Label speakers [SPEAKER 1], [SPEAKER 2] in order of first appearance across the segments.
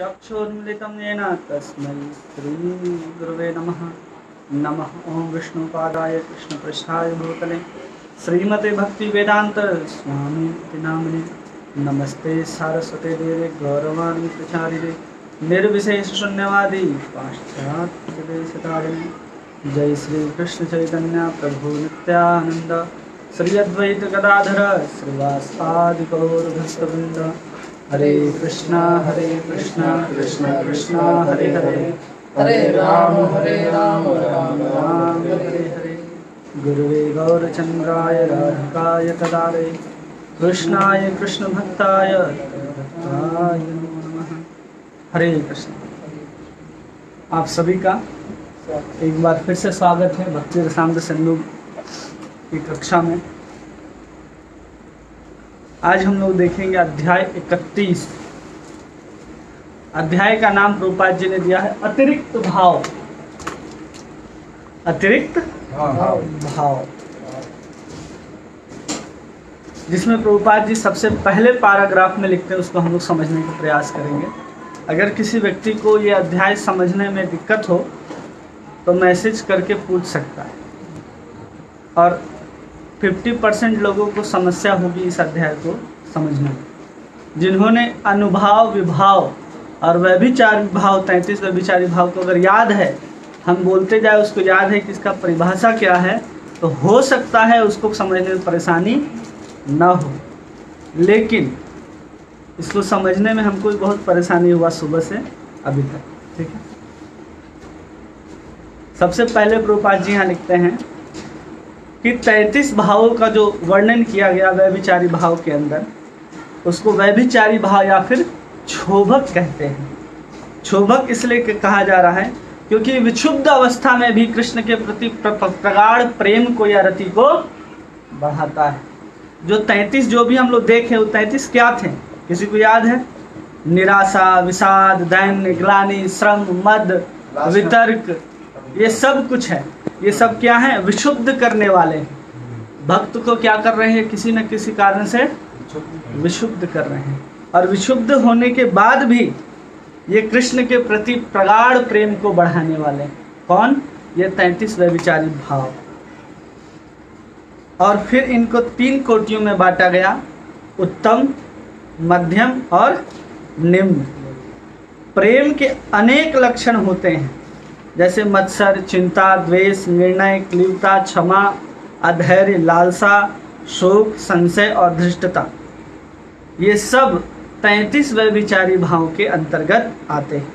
[SPEAKER 1] चक्षुर्मिलितं येन तस्मै श्रीगुरवे नमः। नमः ओं विष्णुपादाय कृष्णपृष्ठाय भूतले श्रीमते भक्तिवेदांत स्वामी नामिने। नमस्ते सारस्वते देवे गौरवाणी प्रचारिणे निर्विशेष शून्यवादी पाश्चात्यदेशतारिणे। जय श्री कृष्ण चैतन्य प्रभु नित्यानंद श्री अद्वैत गदाधर श्रीवासादि गौर भक्तवृंद। हरे कृष्णा कृष्णा कृष्णा हरे हरे
[SPEAKER 2] हरे राम राम राम
[SPEAKER 1] हरे हरे। गुरुवे गौरचंद्राय राधिकाय तदारे कृष्णाय कृष्ण भक्ताय नमो नमः। हरे कृष्ण। आप सभी का एक बार फिर से स्वागत है भक्ति रसामृत सिंधु की कक्षा में। आज हम लोग देखेंगे अध्याय 31। अध्याय का नाम प्रभुपाद जी ने दिया है अतिरिक्त भाव। अतिरिक्त भाव, जिसमें प्रभुपाद जी सबसे पहले पैराग्राफ में लिखते हैं, उसको हम लोग समझने का प्रयास करेंगे। अगर किसी व्यक्ति को ये अध्याय समझने में दिक्कत हो तो मैसेज करके पूछ सकता है, और 50% लोगों को समस्या होगी इस अध्याय को समझने में। जिन्होंने अनुभाव विभाव और व्यभिचार विभाव 33 व्यभिचारी भाव को अगर याद है, हम बोलते जाए उसको याद है कि इसका परिभाषा क्या है, तो हो सकता है उसको समझने में परेशानी न हो। लेकिन इसको समझने में हमको बहुत परेशानी हुआ सुबह से अभी तक। ठीक है, सबसे पहले प्रभुपाद जी यहाँ लिखते हैं कि 33 भावों का जो वर्णन किया गया व्यभिचारी भाव के अंदर, उसको व्यभिचारी भाव या फिर क्षोभक कहते हैं। क्षोभक इसलिए कहा जा रहा है क्योंकि विक्षुब्ध अवस्था में भी कृष्ण के प्रति प्रगाढ़ प्रेम को या रति को बढ़ाता है। जो 33 जो भी हम लोग देखे वो 33 क्या थे, किसी को याद है? निराशा, विषाद, दैन्य, ग्लानि, श्रम, मद, वितर्क, ये सब कुछ है। ये सब क्या है? विशुद्ध करने वाले हैं। भक्त को क्या कर रहे हैं? किसी न किसी कारण से विशुद्ध कर रहे हैं। और विशुद्ध होने के बाद भी ये कृष्ण के प्रति प्रगाढ़ प्रेम को बढ़ाने वाले हैं। कौन? ये 33 व्यभिचारी भाव। और फिर इनको 3 कोटियों में बांटा गया, उत्तम, मध्यम और निम्न। प्रेम के अनेक लक्षण होते हैं, जैसे मत्सर, चिंता, द्वेष, निर्णय, क्लिवता, क्षमा, अधैर्य, लालसा, शोक, संशय और धृष्टता। ये सब 33 व्यभिचारी भाव के अंतर्गत आते हैं।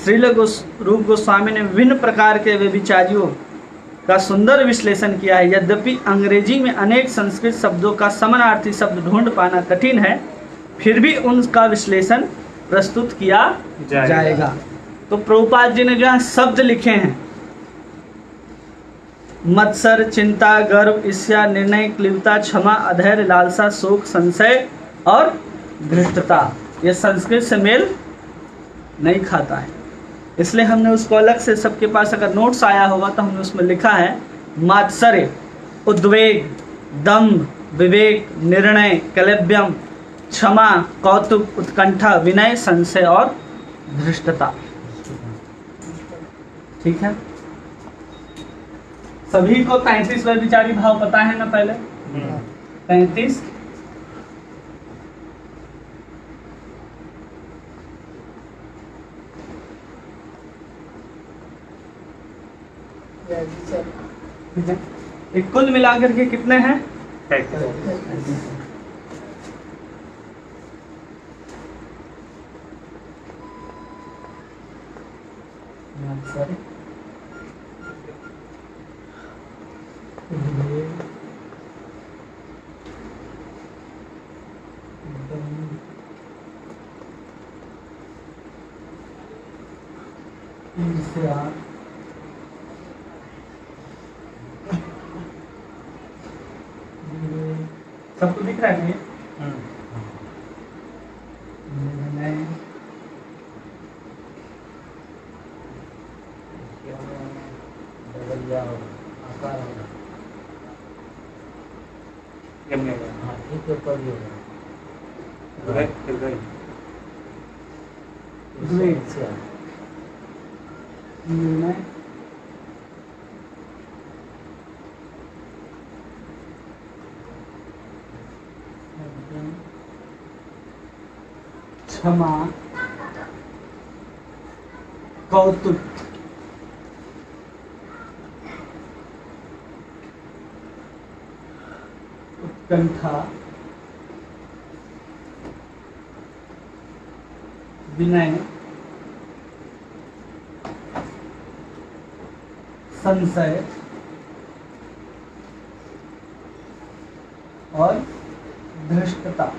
[SPEAKER 1] श्रील रूप गोस्वामी ने विभिन्न प्रकार के व्यभिचारियों का सुंदर विश्लेषण किया है। यद्यपि अंग्रेजी में अनेक संस्कृत शब्दों का समानार्थी शब्द ढूंढ पाना कठिन है, फिर भी उनका विश्लेषण प्रस्तुत किया जाएगा। तो प्रभुपाद जी ने जो है शब्द लिखे हैं, मत्सर, चिंता, गर्व, ईर्ष्या, निर्णय, क्लिवता, क्षमा, अधैर्य, लालसा, शोक, संशय और धृष्टता। ये संस्कृत से मेल नहीं खाता है, इसलिए हमने उसको अलग से, सबके पास अगर नोट्स आया होगा तो हमने उसमें लिखा है मात्सर्य, उद्वेग, दम्भ, विवेक, निर्णय, कलव्यम, क्षमा, कौतुक, उत्कंठा, विनय, संशय और धृष्टता। ठीक है, सभी को 33 व्यभिचारी भाव पता है ना? पहले 33 ठीक है। एक कुल मिलाकर के कितने हैं? सबको दिख रहा है? उद्वेग, निर्णय, क्षमा, कौतुक, उत्कंठा, विनय, संशय और धृष्टता।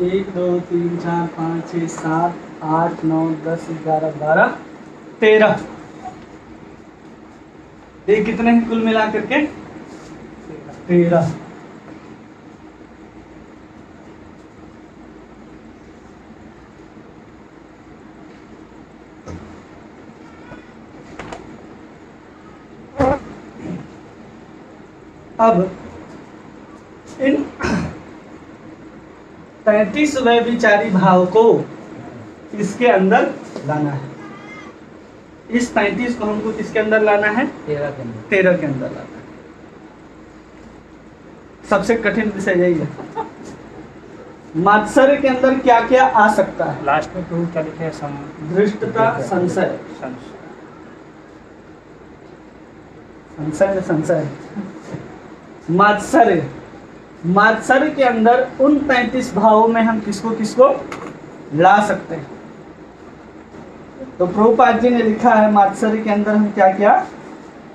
[SPEAKER 1] 1 2 3 4 5 6 7 8 9 10 11 12 13। ये कितने हैं कुल मिला करके? 13। अब इन 33 व्यभिचारी भाव को इसके अंदर लाना है। इस 33 को हमको किसके अंदर लाना है? 13 के अंदर लाना है। सबसे कठिन विषय यही है। मात्सर्य के अंदर क्या क्या आ सकता है?
[SPEAKER 2] लास्ट में तो क्या लिखे हैं?
[SPEAKER 1] धृष्टता, संशय, संशय, मात्सर्य। मात्सर्य के अंदर उन 33 भावों में हम किसको किसको ला सकते हैं? तो प्रभुपाद जी ने लिखा है मात्सर्य के अंदर हम क्या क्या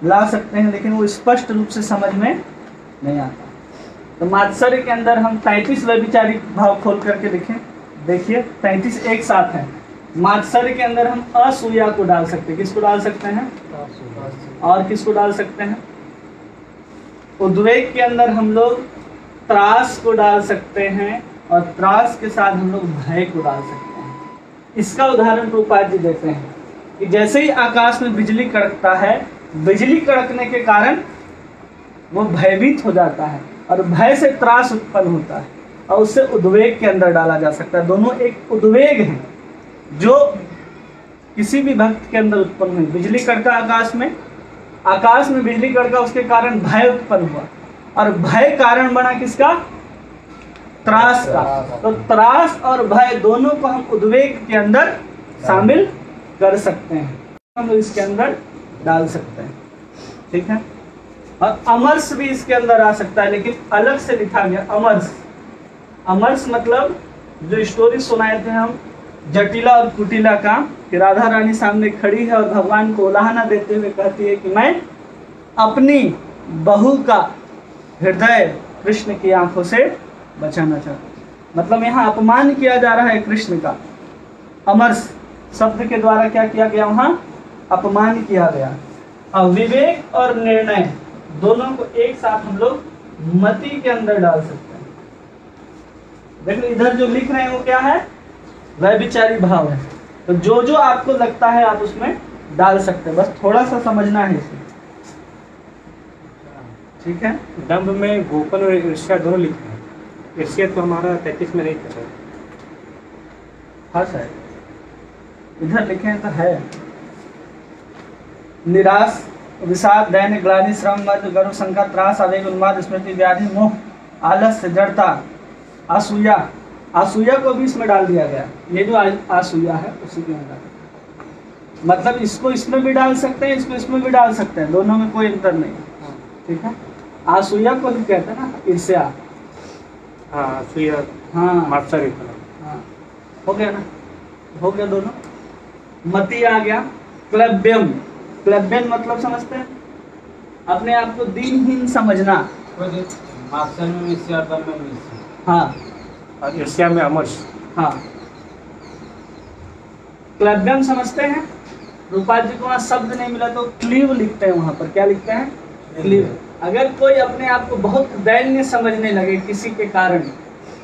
[SPEAKER 1] ला सकते हैं, लेकिन वो स्पष्ट रूप से समझ में नहीं आता। तो मात्सर्य के अंदर हम 33 व्यभिचारी भाव खोल करके लिखें। देखिए 33 एक साथ है। मात्सर्य के अंदर हम असूया को डाल सकते हैं। किसको डाल सकते हैं? और किसको डाल सकते हैं? उद्वेग के अंदर हम लोग त्रास को डाल सकते हैं और त्रास के साथ हम लोग भय को डाल सकते हैं। इसका उदाहरण प्रभुपाद जी देते हैं कि जैसे ही आकाश में बिजली कड़कता है, बिजली कड़कने के कारण वो भयभीत हो जाता है और भय से त्रास उत्पन्न होता है और उससे उद्वेग के अंदर डाला जा सकता है। दोनों एक उद्वेग हैं जो किसी भी भक्त के अंदर उत्पन्न हुई। बिजली कड़का आकाश में बिजली कड़का, उसके कारण भय उत्पन्न हुआ और भय कारण बना किसका? त्रास का। तो त्रास और भय दोनों को हम उद्वेग के अंदर शामिल कर सकते हैं, हम इसके अंदर डाल सकते हैं। ठीक है। और अमर्ष भी इसके अंदर आ सकता है, लेकिन अलग से लिखा गया अमर्ष। अमर्ष मतलब जो स्टोरी सुनाए थे हम जटिला और कुटिला का, कि राधा रानी सामने खड़ी है और भगवान को उलाहना देते हुए कहती है कि मैं अपनी बहू का हृदय कृष्ण की आंखों से बचाना चाहता हूँ। मतलब यहाँ अपमान किया जा रहा है कृष्ण का। अमर्ष शब्द के द्वारा क्या किया गया? वहाँ अपमान किया गया। अब विवेक और निर्णय दोनों को एक साथ हम लोग मति के अंदर डाल सकते हैं। देखो इधर जो लिख रहे हैं वो क्या है? व्यभिचारी भाव है। तो जो जो आपको लगता है आप उसमें डाल सकते हैं, बस थोड़ा सा समझना है इसे। ठीक है।
[SPEAKER 2] दंभ में गोपन और ईर्ष्या दोनों लिखे हैं। ईर्ष्या तो हमारा 33 में नहीं था।
[SPEAKER 1] हाँ सर, इधर लिखे हैं तो है। निराश, विषाद, दैन्य, ग्लानि, श्रम, मद, गर्व, शंका, त्रास, आवेग, उन्माद, स्मृति, व्याधि, मोह, आलस्य, जड़ता, असूया। असूया को भी इसमें डाल दिया गया। ये जो असूया है उसी के अंदर, मतलब इसको इसमें भी डाल सकते हैं, इसको इसमें भी डाल सकते हैं, दोनों में कोई अंतर नहीं। ठीक है। असूया को भी कहते हैं ना ईर्ष्या।
[SPEAKER 2] हाँ असूया।
[SPEAKER 1] हाँ
[SPEAKER 2] मात्सर्य।
[SPEAKER 1] हाँ हो गया ना, हो गया दोनों। मति आ गया। क्लब्यम, क्लब्यम मतलब समझते हैं? अपने आप को दीनहीन समझना।
[SPEAKER 3] मात्सर्य में ईर्ष्या और दंभ में ईर्ष्या।
[SPEAKER 1] हाँ,
[SPEAKER 2] और ईर्ष्या में अमर्ष।
[SPEAKER 1] हाँ। क्लब्यम समझते हैं? रूपाल जी को वहाँ शब्द नहीं मिला तो क्लीव लिखते हैं। वहाँ पर क्या लिखते हैं? क्लीव। अगर कोई अपने आप को बहुत दैन्य समझने लगे किसी के कारण,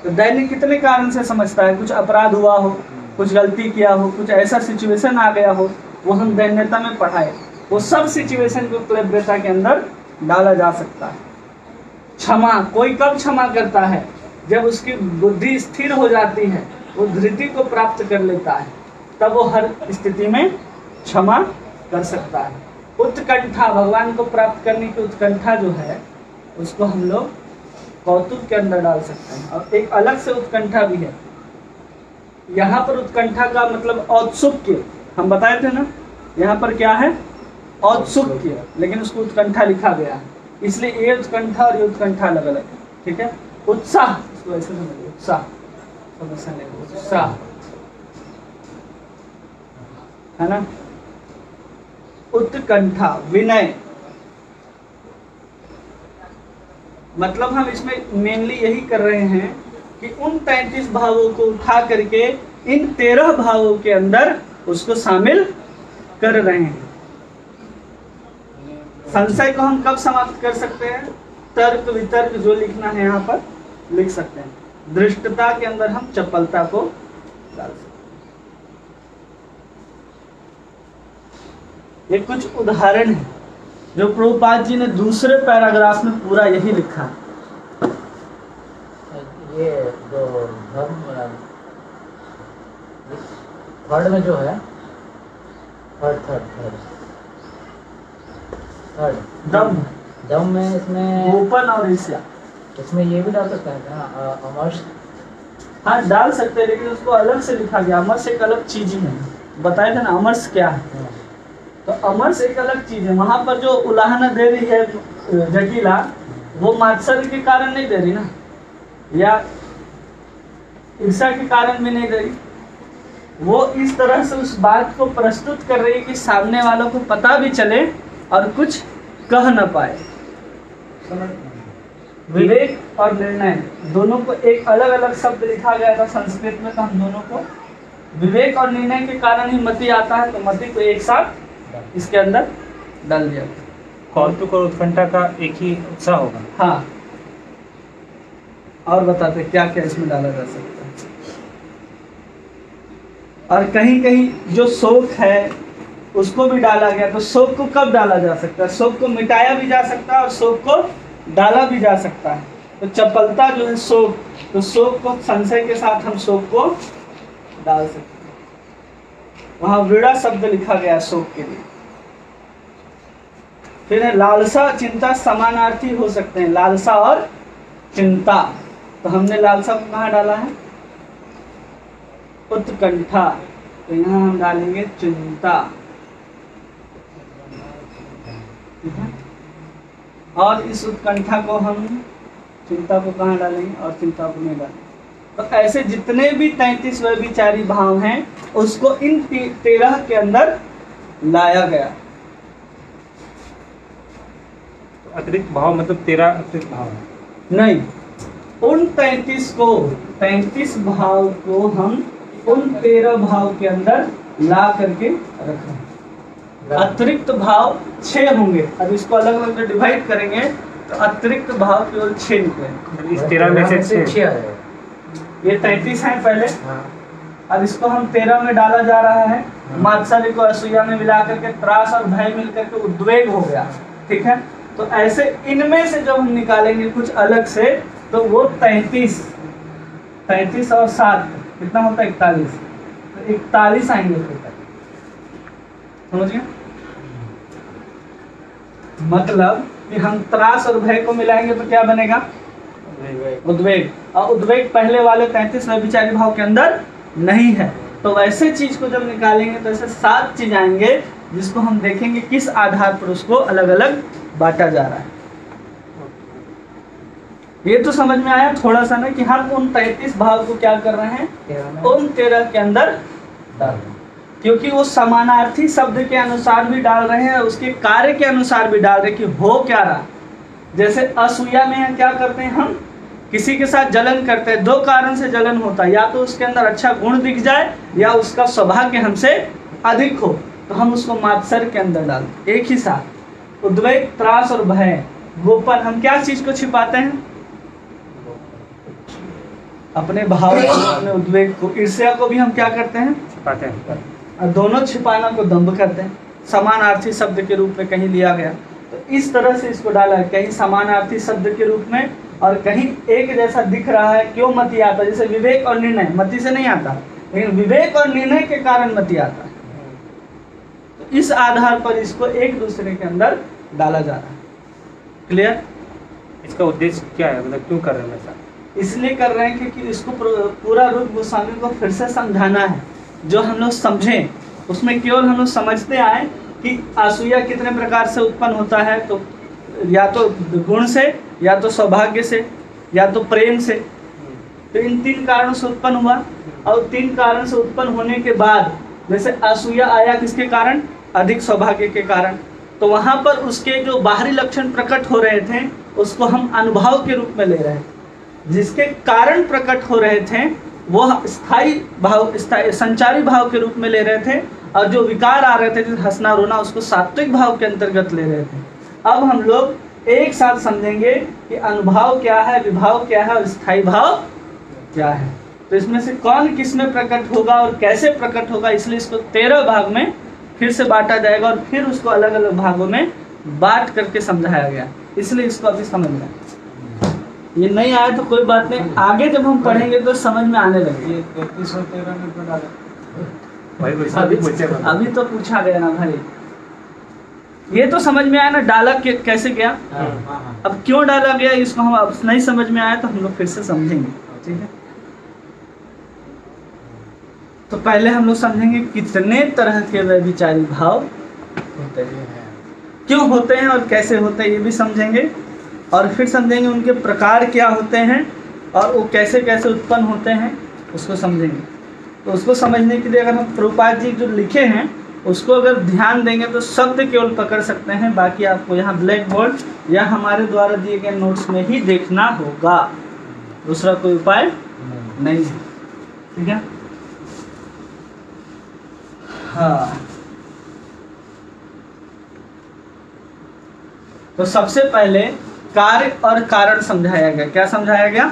[SPEAKER 1] तो दैन्य कितने कारण से समझता है? कुछ अपराध हुआ हो, कुछ गलती किया हो, कुछ ऐसा सिचुएशन आ गया हो, वो हम दैन्यता में पढ़ाए, वो सब सिचुएशन को क्लब्यता के अंदर डाला जा सकता है। क्षमा, कोई कब क्षमा करता है? जब उसकी बुद्धि स्थिर हो जाती है, वो धृति को प्राप्त कर लेता है, तब वो हर स्थिति में क्षमा कर सकता है। उत्कंठा, भगवान को प्राप्त करने की उत्कंठा जो है, उसको हम लोग कौतुक के अंदर डाल सकते हैं। और एक अलग से उत्कंठा भी है। यहाँ पर उत्कंठा का मतलब औत्सुक्य, हम बताए थे ना, यहाँ पर क्या है, औत्सुक्य, लेकिन उसको उत्कंठा लिखा गया है, इसलिए ये उत्कंठा और ये उत्कंठा अलग अलग है। ठीक है। उत्साह, इसको ऐसे समझिए, उत्साह, समस्या नहीं, उत्साह है ना। उत्कंठा, विनय, मतलब हम इसमें मेनली यही कर रहे हैं कि उन 33 भावों को उठा करके इन 13 भावों के अंदर उसको शामिल कर रहे हैं। संशय को हम कब समाप्त कर सकते हैं? तर्क वितर्क जो लिखना है यहाँ पर लिख सकते हैं। दृष्टता के अंदर हम चपलता को डाल सकते हैं। ये कुछ उदाहरण है जो प्रभुपाद जी ने दूसरे पैराग्राफ में पूरा यही लिखा है।
[SPEAKER 4] ये जो धर्म थर्ड में जो है, थर्ड दम में, इसमें
[SPEAKER 1] गोपन और ईर्ष्या,
[SPEAKER 4] इसमें ये भी डाल सकते हैं ना, अमर्ष।
[SPEAKER 1] हाँ डाल सकते हैं, लेकिन उसको अलग से लिखा गया। अमर्ष एक अलग चीज ही है, बताए थे ना अमर्ष क्या है। तो अमर्ष एक अलग चीज है। वहां पर जो उलाहना दे रही है जटिला, वो मात्सर्य के कारण नहीं दे रही ना, या ईर्ष्या के कारण भी नहीं दे रही। वो इस तरह से उस बात को प्रस्तुत कर रही है कि सामने वालों को पता भी चले और कुछ कह न पाए। विवेक और निर्णय दोनों को एक अलग अलग शब्द लिखा गया था संस्कृत में, तो हम दोनों को विवेक और निर्णय के कारण ही मति आता है, तो मति को एक साथ इसके अंदर डाल दिया।
[SPEAKER 2] कौतुक और उत्कंठा का एक ही उत्साह होगा।
[SPEAKER 1] हाँ, और बताते क्या क्या इसमें डाला जा सकता है। और कहीं कहीं जो शोक है उसको भी डाला गया। तो शोक को कब डाला जा सकता है? शोक को मिटाया भी जा सकता है और शोक को डाला भी जा सकता है। तो चपलता जो है शोक, तो शोक को संशय के साथ हम शोक को डाल सकते हैं। वहां वृड़ा शब्द लिखा गया शोक के लिए। फिर है लालसा चिंता, समानार्थी हो सकते हैं लालसा और चिंता। तो हमने लालसा को कहाँ डाला है? उत्कंठा, तो यहाँ हम डालेंगे चिंता। ठीक है। और इस उत्कंठा को हम चिंता को कहाँ डालेंगे? और चिंता को नहीं डालेंगे। तो ऐसे जितने भी 33 व्यभिचारी भाव हैं उसको इन 13 के अंदर लाया गया।
[SPEAKER 2] तो अतिरिक्त भाव मतलब 13 अतिरिक्त भाव है?
[SPEAKER 1] नहीं, उन 33 भाव को हम उन 13 भाव के अंदर ला करके रखें। अतिरिक्त भाव 6 होंगे। अब इसको अलग अलग डिवाइड करेंगे तो अतिरिक्त भाव केवल 6 निकलेंगे।
[SPEAKER 2] इस 13 में से 6
[SPEAKER 4] है।
[SPEAKER 1] ये 33 है पहले।
[SPEAKER 4] हाँ।
[SPEAKER 1] अब इसको हम 13 में डाला जा रहा है। मात्सर्य को असूया में मिला करके त्रास और भय मिल करके उद्वेग हो गया। ठीक है। तो ऐसे इनमें से जब हम निकालेंगे कुछ अलग से, तो वो 33 और 7 कितना होता है? 41। तो 41 आएंगे फिर तक। समझ गए? मतलब कि हम त्रास और भय को मिलाएंगे तो क्या बनेगा? उद्वेग। और उद्वेग पहले वाले 33 व्यभिचारी भाव के अंदर नहीं है। तो वैसे चीज को जब निकालेंगे तो ऐसे 7 चीज आएंगे जिसको हम देखेंगे किस आधार पर उसको अलग अलग बांटा जा रहा है। ये तो समझ में आया थोड़ा सा ना कि हम उन 33 भाव को क्या कर रहे हैं? उन 13 के अंदर डाल रहे हैं। क्योंकि वो समानार्थी शब्द के अनुसार भी डाल रहे हैं, उसके कार्य के अनुसार भी डाल रहे हैं कि हो क्या रहा। जैसे असूया में क्या करते हैं हम? किसी के साथ जलन करते हैं। 2 कारण से जलन होता है, या तो उसके अंदर अच्छा गुण दिख जाए या उसका सौभाग्य हमसे अधिक हो, तो हम उसको मात्सर्य के अंदर डालते। एक ही साथ उद्वेग, त्रास और भय, गोपन, हम क्या चीज को छिपाते हैं? अपने भाव को, अपने उद्वेग को। ईर्ष्या को भी हम क्या करते हैं?
[SPEAKER 2] छिपाते हैं।
[SPEAKER 1] और दोनों छिपाना को दंभ करते हैं। समानार्थी शब्द के रूप में कहीं लिया गया, तो इस तरह से इसको डाला है। कहीं समानार्थी शब्द के रूप में और कहीं एक जैसा दिख रहा है, क्यों मति आता है? जैसे विवेक और निर्णय मति से नहीं आता, लेकिन विवेक और निर्णय के कारण मति आता है। तो इस आधार पर इसको एक दूसरे के अंदर डाला जा रहा है। क्लियर?
[SPEAKER 2] इसका उद्देश्य क्या है, मतलब क्यों कर रहे हैं ऐसा?
[SPEAKER 1] इसलिए कर रहे हैं क्योंकि इसको पूरा रूप गोस्वामी को फिर से समझाना है। जो हम लोग समझें उसमें केवल हम लोग समझते आए कि असूया कितने प्रकार से उत्पन्न होता है, तो या तो गुण से, या तो सौभाग्य से, या तो प्रेम से। तो इन 3 कारणों से उत्पन्न हुआ, और 3 कारण से उत्पन्न होने के बाद जैसे असूया आया किसके कारण? अधिक सौभाग्य के कारण। तो वहाँ पर उसके जो बाहरी लक्षण प्रकट हो रहे थे उसको हम अनुभव के रूप में ले रहे हैं। जिसके कारण प्रकट हो रहे थे वो स्थायी भाव, संचारी भाव के रूप में ले रहे थे, और जो विकार आ रहे थे जैसे हंसना रोना उसको सात्विक भाव के अंतर्गत ले रहे थे। अब हम लोग एक साथ समझेंगे कि अनुभाव क्या है, विभाव क्या है और स्थायी भाव क्या है। तो इसमें से कौन किस में प्रकट होगा और कैसे प्रकट होगा, इसलिए इसको 13 भाग में फिर से बांटा जाएगा और फिर उसको अलग अलग भागों में बांट करके समझाया गया। इसलिए इसको अभी समझना है। ये नहीं आया तो कोई बात नहीं, आगे जब हम पढ़ेंगे तो समझ में आने लगेगा।
[SPEAKER 3] ये 33 और 13 में तो डाला
[SPEAKER 2] भाई वैसा भी पूछे
[SPEAKER 1] अभी तो पूछा गया ना भाई, ये तो समझ में आया ना डाला कैसे गया।
[SPEAKER 3] हाँ।
[SPEAKER 1] अब क्यों डाला गया इसको हम अब नहीं समझ में आया तो हम लोग फिर से समझेंगे, ठीक है। तो पहले हम लोग समझेंगे कितने तरह के व्यभिचारी भाव होते हैं, क्यों होते हैं और कैसे होते हैं ये भी समझेंगे, और फिर समझेंगे उनके प्रकार क्या होते हैं और वो कैसे कैसे उत्पन्न होते हैं उसको समझेंगे। तो उसको समझने के लिए अगर हम प्रभुपाद जी जो लिखे हैं उसको अगर ध्यान देंगे तो शब्द केवल पकड़ सकते हैं, बाकी आपको यहाँ ब्लैक बोर्ड या हमारे द्वारा दिए गए नोट्स में ही देखना होगा, दूसरा कोई उपाय नहीं है, ठीक है। हाँ, तो सबसे पहले कार्य और कारण समझाया गया। क्या समझाया गया?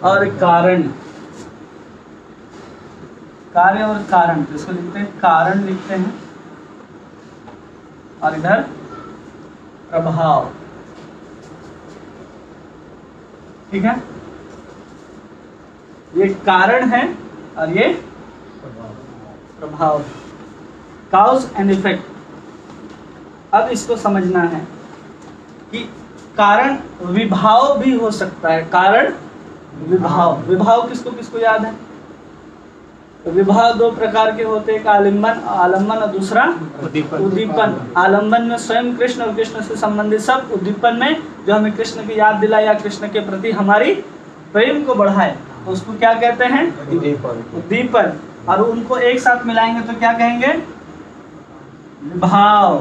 [SPEAKER 1] और कारण, कार्य और कारण। तो इसको लिखते हैं कारण, लिखते हैं, और इधर प्रभाव, ठीक है। ये कारण है और ये प्रभाव, काउज एंड इफेक्ट। अब इसको समझना है कि कारण विभाव भी हो सकता है। कारण विभाव, विभाव किसको किसको याद है? तो विभाव 2 प्रकार के होते हैं, एक आलम्बन और दूसरा उद्दीपन। आलम्बन में स्वयं कृष्ण और कृष्ण से संबंधित सब, उद्दीपन में जो हमें कृष्ण की याद दिलाए या कृष्ण के प्रति हमारी प्रेम को बढ़ाए, तो उसको क्या कहते हैं? उद्दीपन। और उनको एक साथ मिलाएंगे तो क्या कहेंगे? विभाव,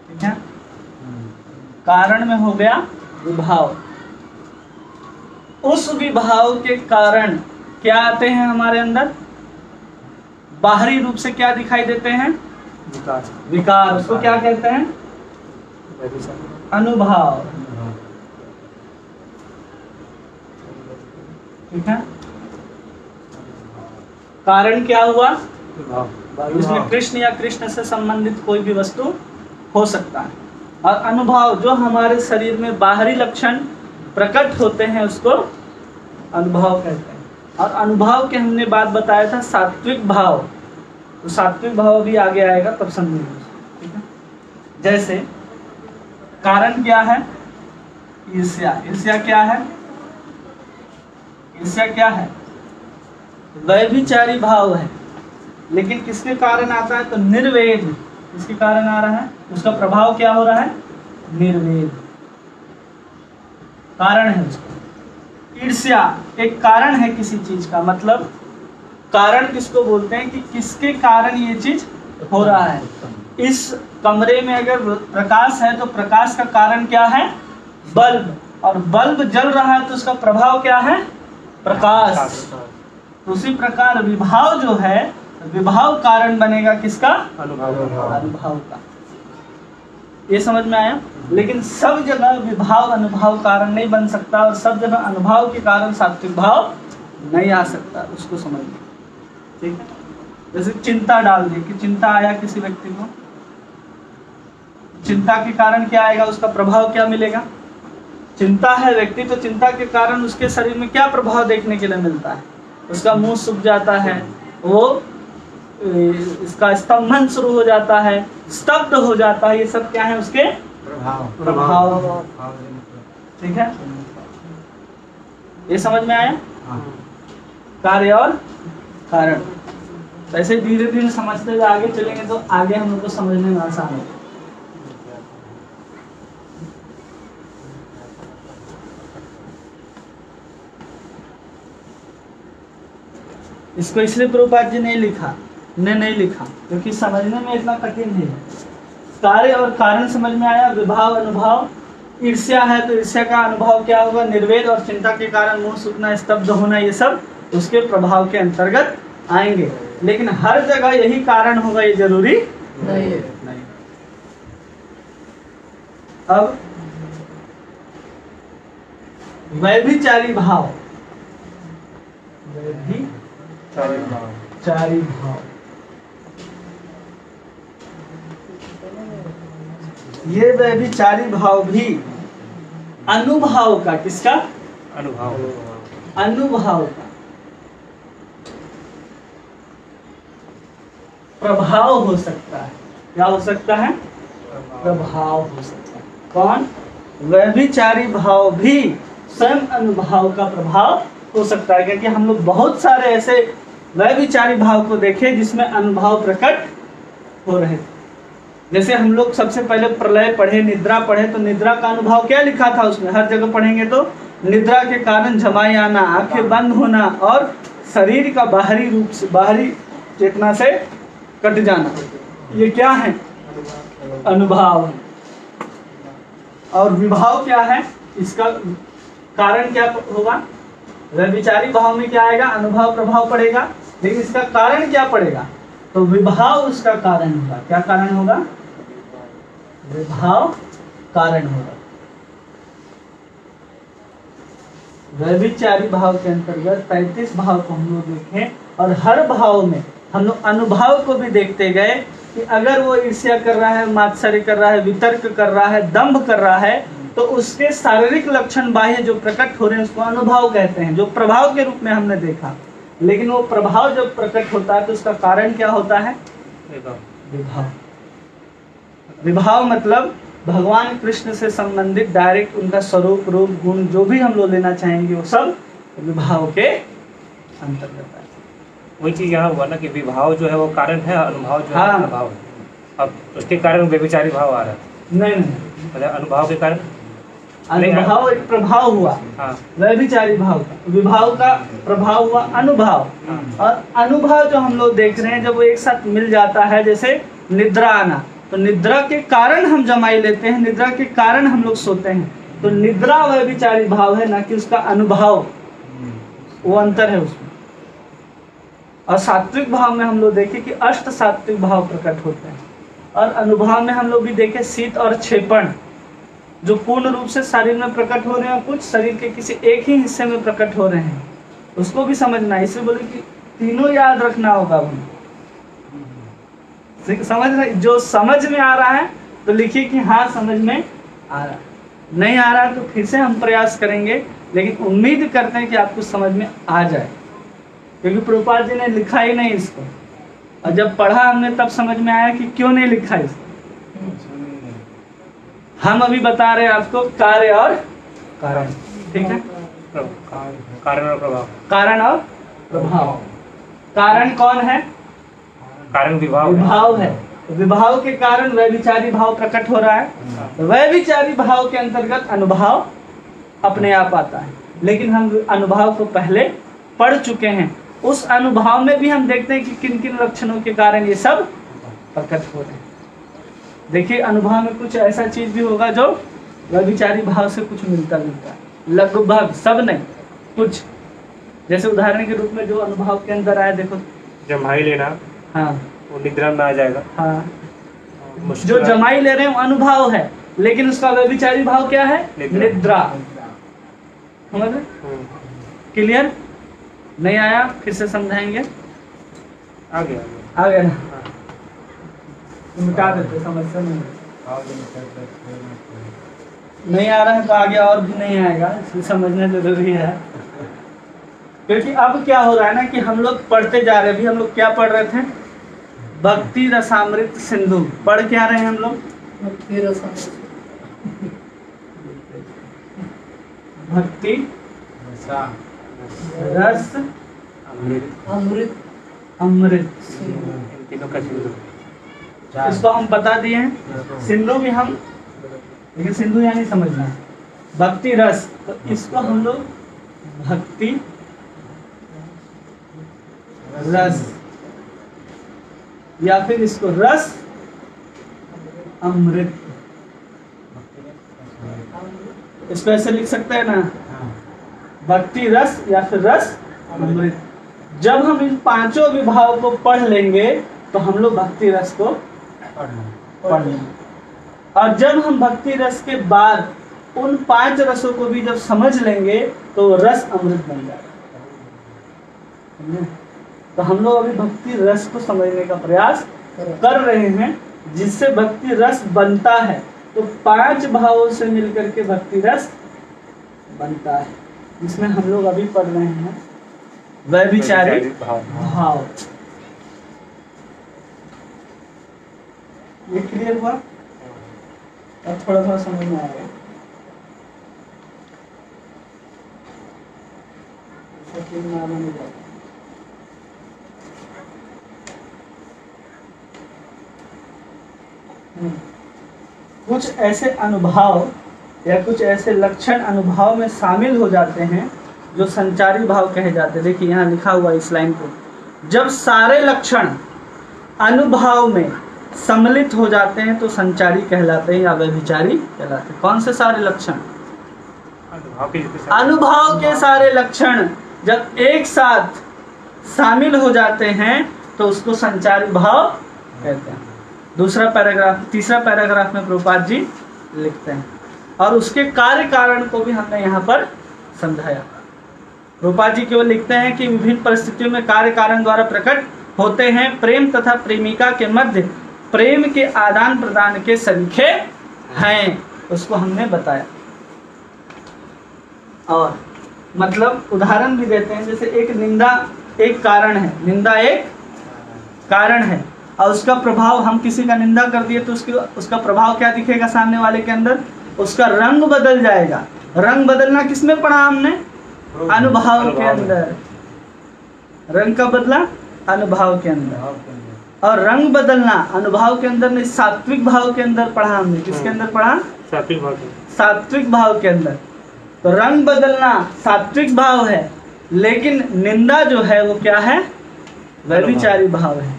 [SPEAKER 1] ठीक है। कारण में हो गया विभाव। उस विभाव के कारण क्या आते हैं हमारे अंदर? बाहरी रूप से क्या दिखाई देते हैं? विकार। उसको क्या कहते हैं? अनुभाव, ठीक है। कारण क्या हुआ? इसमें कृष्ण या कृष्ण से संबंधित कोई भी वस्तु हो सकता है। और अनुभव जो हमारे शरीर में बाहरी लक्षण प्रकट होते हैं उसको अनुभव कहते हैं। और अनुभव के हमने बात बताया था सात्विक भाव, तो सात्विक भाव भी आगे आएगा तब समझेंगे, ठीक है। जैसे कारण क्या है? ईर्ष्या। ईर्ष्या क्या है? ईर्ष्या क्या है? व्यभिचारी भाव है, लेकिन किसके कारण आता है? तो निर्वेद। किसके कारण आ रहा है? उसका प्रभाव क्या हो रहा है? निर्वेद, कारण है उसका। ईर्ष्या एक कारण है किसी चीज का, मतलब कारण किसको बोलते हैं कि किसके कारण ये चीज हो रहा है। इस कमरे में अगर प्रकाश है तो प्रकाश का कारण क्या है? बल्ब। और बल्ब जल रहा है तो उसका प्रभाव क्या है? प्रकाश। तो उसी प्रकार विभाव जो है, विभाव कारण बनेगा किसका? अनुभव का। ये समझ में आया? लेकिन सब जगह विभाव अनुभव कारण नहीं बन सकता, और सब जगह अनुभव के कारण सात्विक भाव नहीं आ सकता, उसको समझिए, ठीक है। जैसे चिंता डाल दी कि चिंता आया किसी व्यक्ति को, चिंता के कारण क्या आएगा, उसका प्रभाव क्या मिलेगा। चिंता है व्यक्ति तो चिंता के कारण उसके शरीर में क्या प्रभाव देखने के लिए मिलता है, उसका मुंह सूख जाता है, वो इसका स्तंभन शुरू हो जाता है, स्तब्ध हो जाता है। ये सब क्या है उसके प्रभाव। ठीक है, ये समझ में आया। कार्य और कारण, ऐसे धीरे धीरे समझते हुए आगे चलेंगे तो आगे हम लोग को समझने में आसान होगा। इसको इसलिए प्रभुपाद जी ने नहीं लिखा क्योंकि समझने में इतना कठिन नहीं है। कार्य और कारण समझ में आया। विभाव अनुभव, ईर्ष्या है तो ईर्ष्या का अनुभव क्या होगा, निर्वेद और चिंता के कारण मुंह सूखना, स्तब्ध होना, ये सब उसके प्रभाव के अंतर्गत आएंगे। लेकिन हर जगह यही कारण होगा ये जरूरी नहीं है। अब वैभिचारी भाव, चारी भाव, ये व्यभिचारी भाव भी अनुभव का, किसका, अनुभव का प्रभाव हो सकता है। क्या हो सकता है, प्रभाव हो सकता है। कौन, व्यभिचारी भाव भी स्वयं अनुभव का प्रभाव हो सकता है, क्योंकि हम लोग बहुत सारे ऐसे व्यभिचारी भाव को देखे जिसमें अनुभव प्रकट हो रहे थे। जैसे हम लोग सबसे पहले प्रलय पढ़े, निद्रा पढ़े, तो निद्रा का अनुभव क्या लिखा था उसमें, हर जगह पढ़ेंगे तो निद्रा के कारण झमाई आना, आंखें बंद होना और शरीर का बाहरी रूप से, बाहरी चेतना से कट जाना, ये क्या है, अनुभव। और विभाव क्या है, इसका कारण क्या होगा, व्यभिचारी भाव में क्या आएगा, अनुभव प्रभाव पड़ेगा, लेकिन इसका कारण क्या पड़ेगा, तो विभाव उसका कारण होगा। क्या कारण होगा, विभाव कारण होगा। व्यभिचारी भाव के अंतर्गत 35 भाव को हम लोग देखें और हर भाव में हम लोग अनुभव को भी देखते गए कि अगर वो ईर्ष्या कर रहा है, मात्सर्य कर रहा है, वितर्क कर रहा है, दंभ कर रहा है, तो उसके शारीरिक लक्षण बाह्य जो प्रकट हो रहे हैं उसको अनुभव कहते हैं, जो प्रभाव के रूप में हमने देखा। लेकिन वो प्रभाव जब प्रकट होता है तो उसका कारण क्या होता है, विभाव। विभाव मतलब भगवान कृष्ण से संबंधित डायरेक्ट उनका स्वरूप, रूप, गुण जो भी हम लोग लेना चाहेंगे वो सब विभाव के अंतर्गत है।
[SPEAKER 2] वही चीज यहाँ हुआ ना कि विभाव जो है वो कारण है, अनुभव जो है प्रभाव है। अब उसके कारण व्यभिचारी भाव आ रहा है।
[SPEAKER 1] नहीं,
[SPEAKER 2] मतलब अनुभव के कारण
[SPEAKER 1] अनुभव एक प्रभाव हुआ, व्यभिचारी भाव का, विभाव का प्रभाव हुआ अनुभव। और अनुभव जो हम लोग देख रहे हैं जब वो एक साथ मिल जाता है, जैसे निद्रा आना, तो निद्रा के कारण हम जमाई लेते हैं, निद्रा के कारण हम लोग सोते हैं, तो निद्रा व्यभिचारी भाव है, ना कि उसका अनुभव। वो अंतर है उसमें। और सात्विक भाव में हम लोग देखें कि अष्ट सात्विक भाव प्रकट होते हैं, और अनुभव में हम लोग भी देखें शीत और क्षेपण, जो पूर्ण रूप से शरीर में प्रकट हो रहे हैं, कुछ शरीर के किसी एक ही हिस्से में प्रकट हो रहे हैं, उसको भी समझना है। इसलिए बोले कि तीनों याद रखना होगा। समझ रहे, जो समझ में आ रहा है तो लिखिए कि हाँ समझ में आ रहा है, नहीं आ रहा है तो फिर से हम प्रयास करेंगे, लेकिन उम्मीद करते हैं कि आपको समझ में आ जाए, क्योंकि प्रभुपाद जी ने लिखा ही नहीं इसको, और जब पढ़ा हमने तब समझ में आया कि क्यों नहीं लिखा इसको। हम अभी बता रहे हैं आपको कार्य और कारण, ठीक है,
[SPEAKER 2] कारण और प्रभाव।
[SPEAKER 1] कारण और प्रभाव। कारण कौन है,
[SPEAKER 2] कारण विभाव
[SPEAKER 1] है। विभाव के कारण व्यभिचारी भाव प्रकट हो रहा है। व्यभिचारी भाव के अंतर्गत अनुभव अपने आप आता है, लेकिन हम अनुभव को पहले पढ़ चुके हैं। उस अनुभव में भी हम देखते हैं कि किन किन लक्षणों के कारण ये सब प्रकट हो रहे हैं। देखिए अनुभव में कुछ ऐसा चीज भी होगा जो व्यभिचारी भाव से कुछ मिलता जुलता है, लगभग सब नहीं, कुछ। जैसे उदाहरण के रूप में जो अनुभव के अंदर आया, देखो
[SPEAKER 2] जमाई लेना, हाँ, वो निद्रा में आ जाएगा।
[SPEAKER 1] हाँ, जो जमाई ले रहे हैं वो अनुभव है, लेकिन उसका व्यभिचारी भाव क्या है, निद्रा। समझ रहे, क्लियर? नहीं आया फिर से समझाएंगे, आ गया ना, मिटा देते, समस्या नहीं। नहीं आ रहा है तो आगे और भी नहीं आएगा, इसको समझना जरूरी है। क्योंकि अब क्या हो रहा है ना कि हम लोग पढ़ते जा रहे हैं। अभी हम लोग क्या पढ़ रहे थे? भक्ति रसामृत सिंधु। पढ़ क्या रहे हैं हम लोग? भक्ति रस अमृत,
[SPEAKER 2] तीनों का सिंधु।
[SPEAKER 1] इसको हम बता दिए हैं। सिंधु भी हम, लेकिन सिंधु यानी समझना है भक्ति रस, तो इसको हम लोग भक्ति रस या फिर इसको रस अमृत, इसको ऐसे लिख सकते हैं ना, भक्ति रस या फिर रस अमृत। जब हम इन पांचों विभागों को पढ़ लेंगे तो हम लोग भक्ति रस को पढ़ लेंगे, और जब हम भक्ति रस के बाद उन 5 रसों को भी जब समझ लेंगे तो रस अमृत बन जाएगा। तो हम लोग अभी भक्ति रस को समझने का प्रयास कर रहे हैं, जिससे भक्ति रस बनता है। तो 5 भावों से मिलकर के भक्ति रस बनता है, जिसमें हम लोग अभी पढ़ रहे हैं व्यभिचारी भाव। ये क्लियर हुआ? अब थोड़ा थोड़ा समझ में आएगा। कुछ ऐसे अनुभव या कुछ ऐसे लक्षण अनुभव में शामिल हो जाते हैं जो संचारी भाव कहे जाते हैं। देखिए यहाँ लिखा हुआ इस लाइन को, जब सारे लक्षण अनुभव में सम्मिलित हो जाते हैं तो संचारी कहलाते हैं या व्यभिचारी कहलाते हैं। कौन से सारे लक्षण? अनुभव के सारे लक्षण जब एक साथ शामिल हो जाते हैं तो उसको संचारी भाव कहते हैं। तीसरा पैराग्राफ में प्रभुपाद जी लिखते हैं, और उसके कार्य कारण को भी हमने यहाँ पर समझाया। प्रभुपाद जी केवल लिखते हैं कि विभिन्न परिस्थितियों में कार्य कारण द्वारा प्रकट होते हैं, प्रेम तथा प्रेमिका के मध्य प्रेम के आदान प्रदान के सरीखे हैं, उसको हमने बताया। और मतलब उदाहरण भी देते हैं, जैसे एक निंदा एक कारण है, निंदा एक कारण है, और उसका प्रभाव, हम किसी का निंदा कर दिए तो उसका प्रभाव क्या दिखेगा सामने वाले के अंदर? उसका रंग बदल जाएगा। रंग बदलना किसमें पढ़ा हमने? अनुभव के अंदर। रंग का बदला अनुभव के अंदर, और रंग बदलना अनुभव के अंदर नहीं, सात्विक भाव के अंदर पढ़ा हमने। किसके अंदर पढ़ा? सात्विक भाव के अंदर। तो रंग बदलना सात्विक भाव है, लेकिन निंदा जो है वो क्या है? व्यभिचारी भाव है,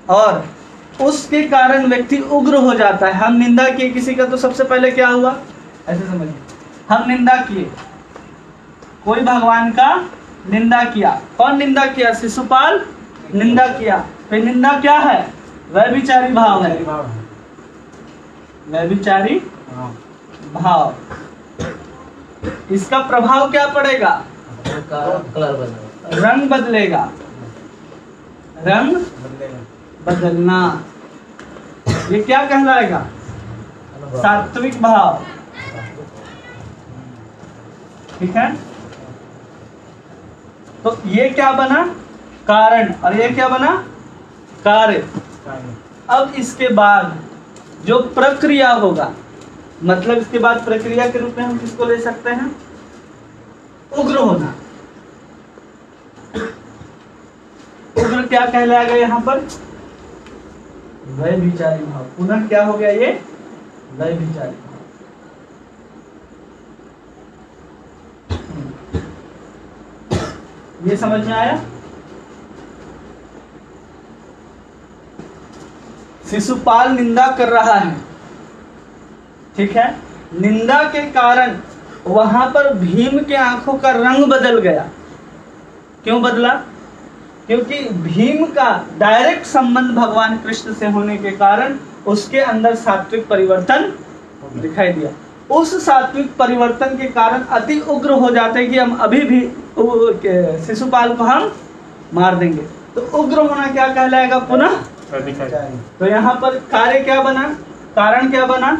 [SPEAKER 1] और उसके कारण व्यक्ति उग्र हो जाता है। हम निंदा किए किसी का तो सबसे पहले क्या हुआ? ऐसे समझिए, हम निंदा किए, कोई भगवान का निंदा किया। कौन निंदा किया? शिशुपाल निंदा किया। फिर निंदा क्या है? व्यभिचारी भाव है, व्यभिचारी भाव। इसका प्रभाव क्या पड़ेगा? रंग बदलेगा, रंग बदलना। ये क्या कहलाएगा? सात्विक भाव। ठीक है, तो ये क्या बना? कारण, और ये क्या बना? कार्य। अब इसके बाद जो प्रक्रिया होगा, मतलब इसके बाद प्रक्रिया के रूप में हम किसको ले सकते हैं? उग्र होना। उग्र क्या कहलाएगा यहाँ पर? व्यभिचारी भाव। पुनः क्या हो गया ये? व्यभिचारी भाव। ये समझ में आया? शिशुपाल निंदा कर रहा है, ठीक है, निंदा के कारण वहां पर भीम के आंखों का रंग बदल गया। क्यों बदला? क्योंकि भीम का डायरेक्ट संबंध भगवान कृष्ण से होने के कारण उसके अंदर सात्विक परिवर्तन दिखाई दिया। उस सात्विक परिवर्तन के कारण अति उग्र हो जाते हैं कि हम अभी भी शिशुपाल को हम मार देंगे। तो उग्र होना क्या कहलाएगा? पुनः
[SPEAKER 2] व्यभिचारी।
[SPEAKER 1] तो यहाँ पर कार्य क्या बना, कारण क्या बना,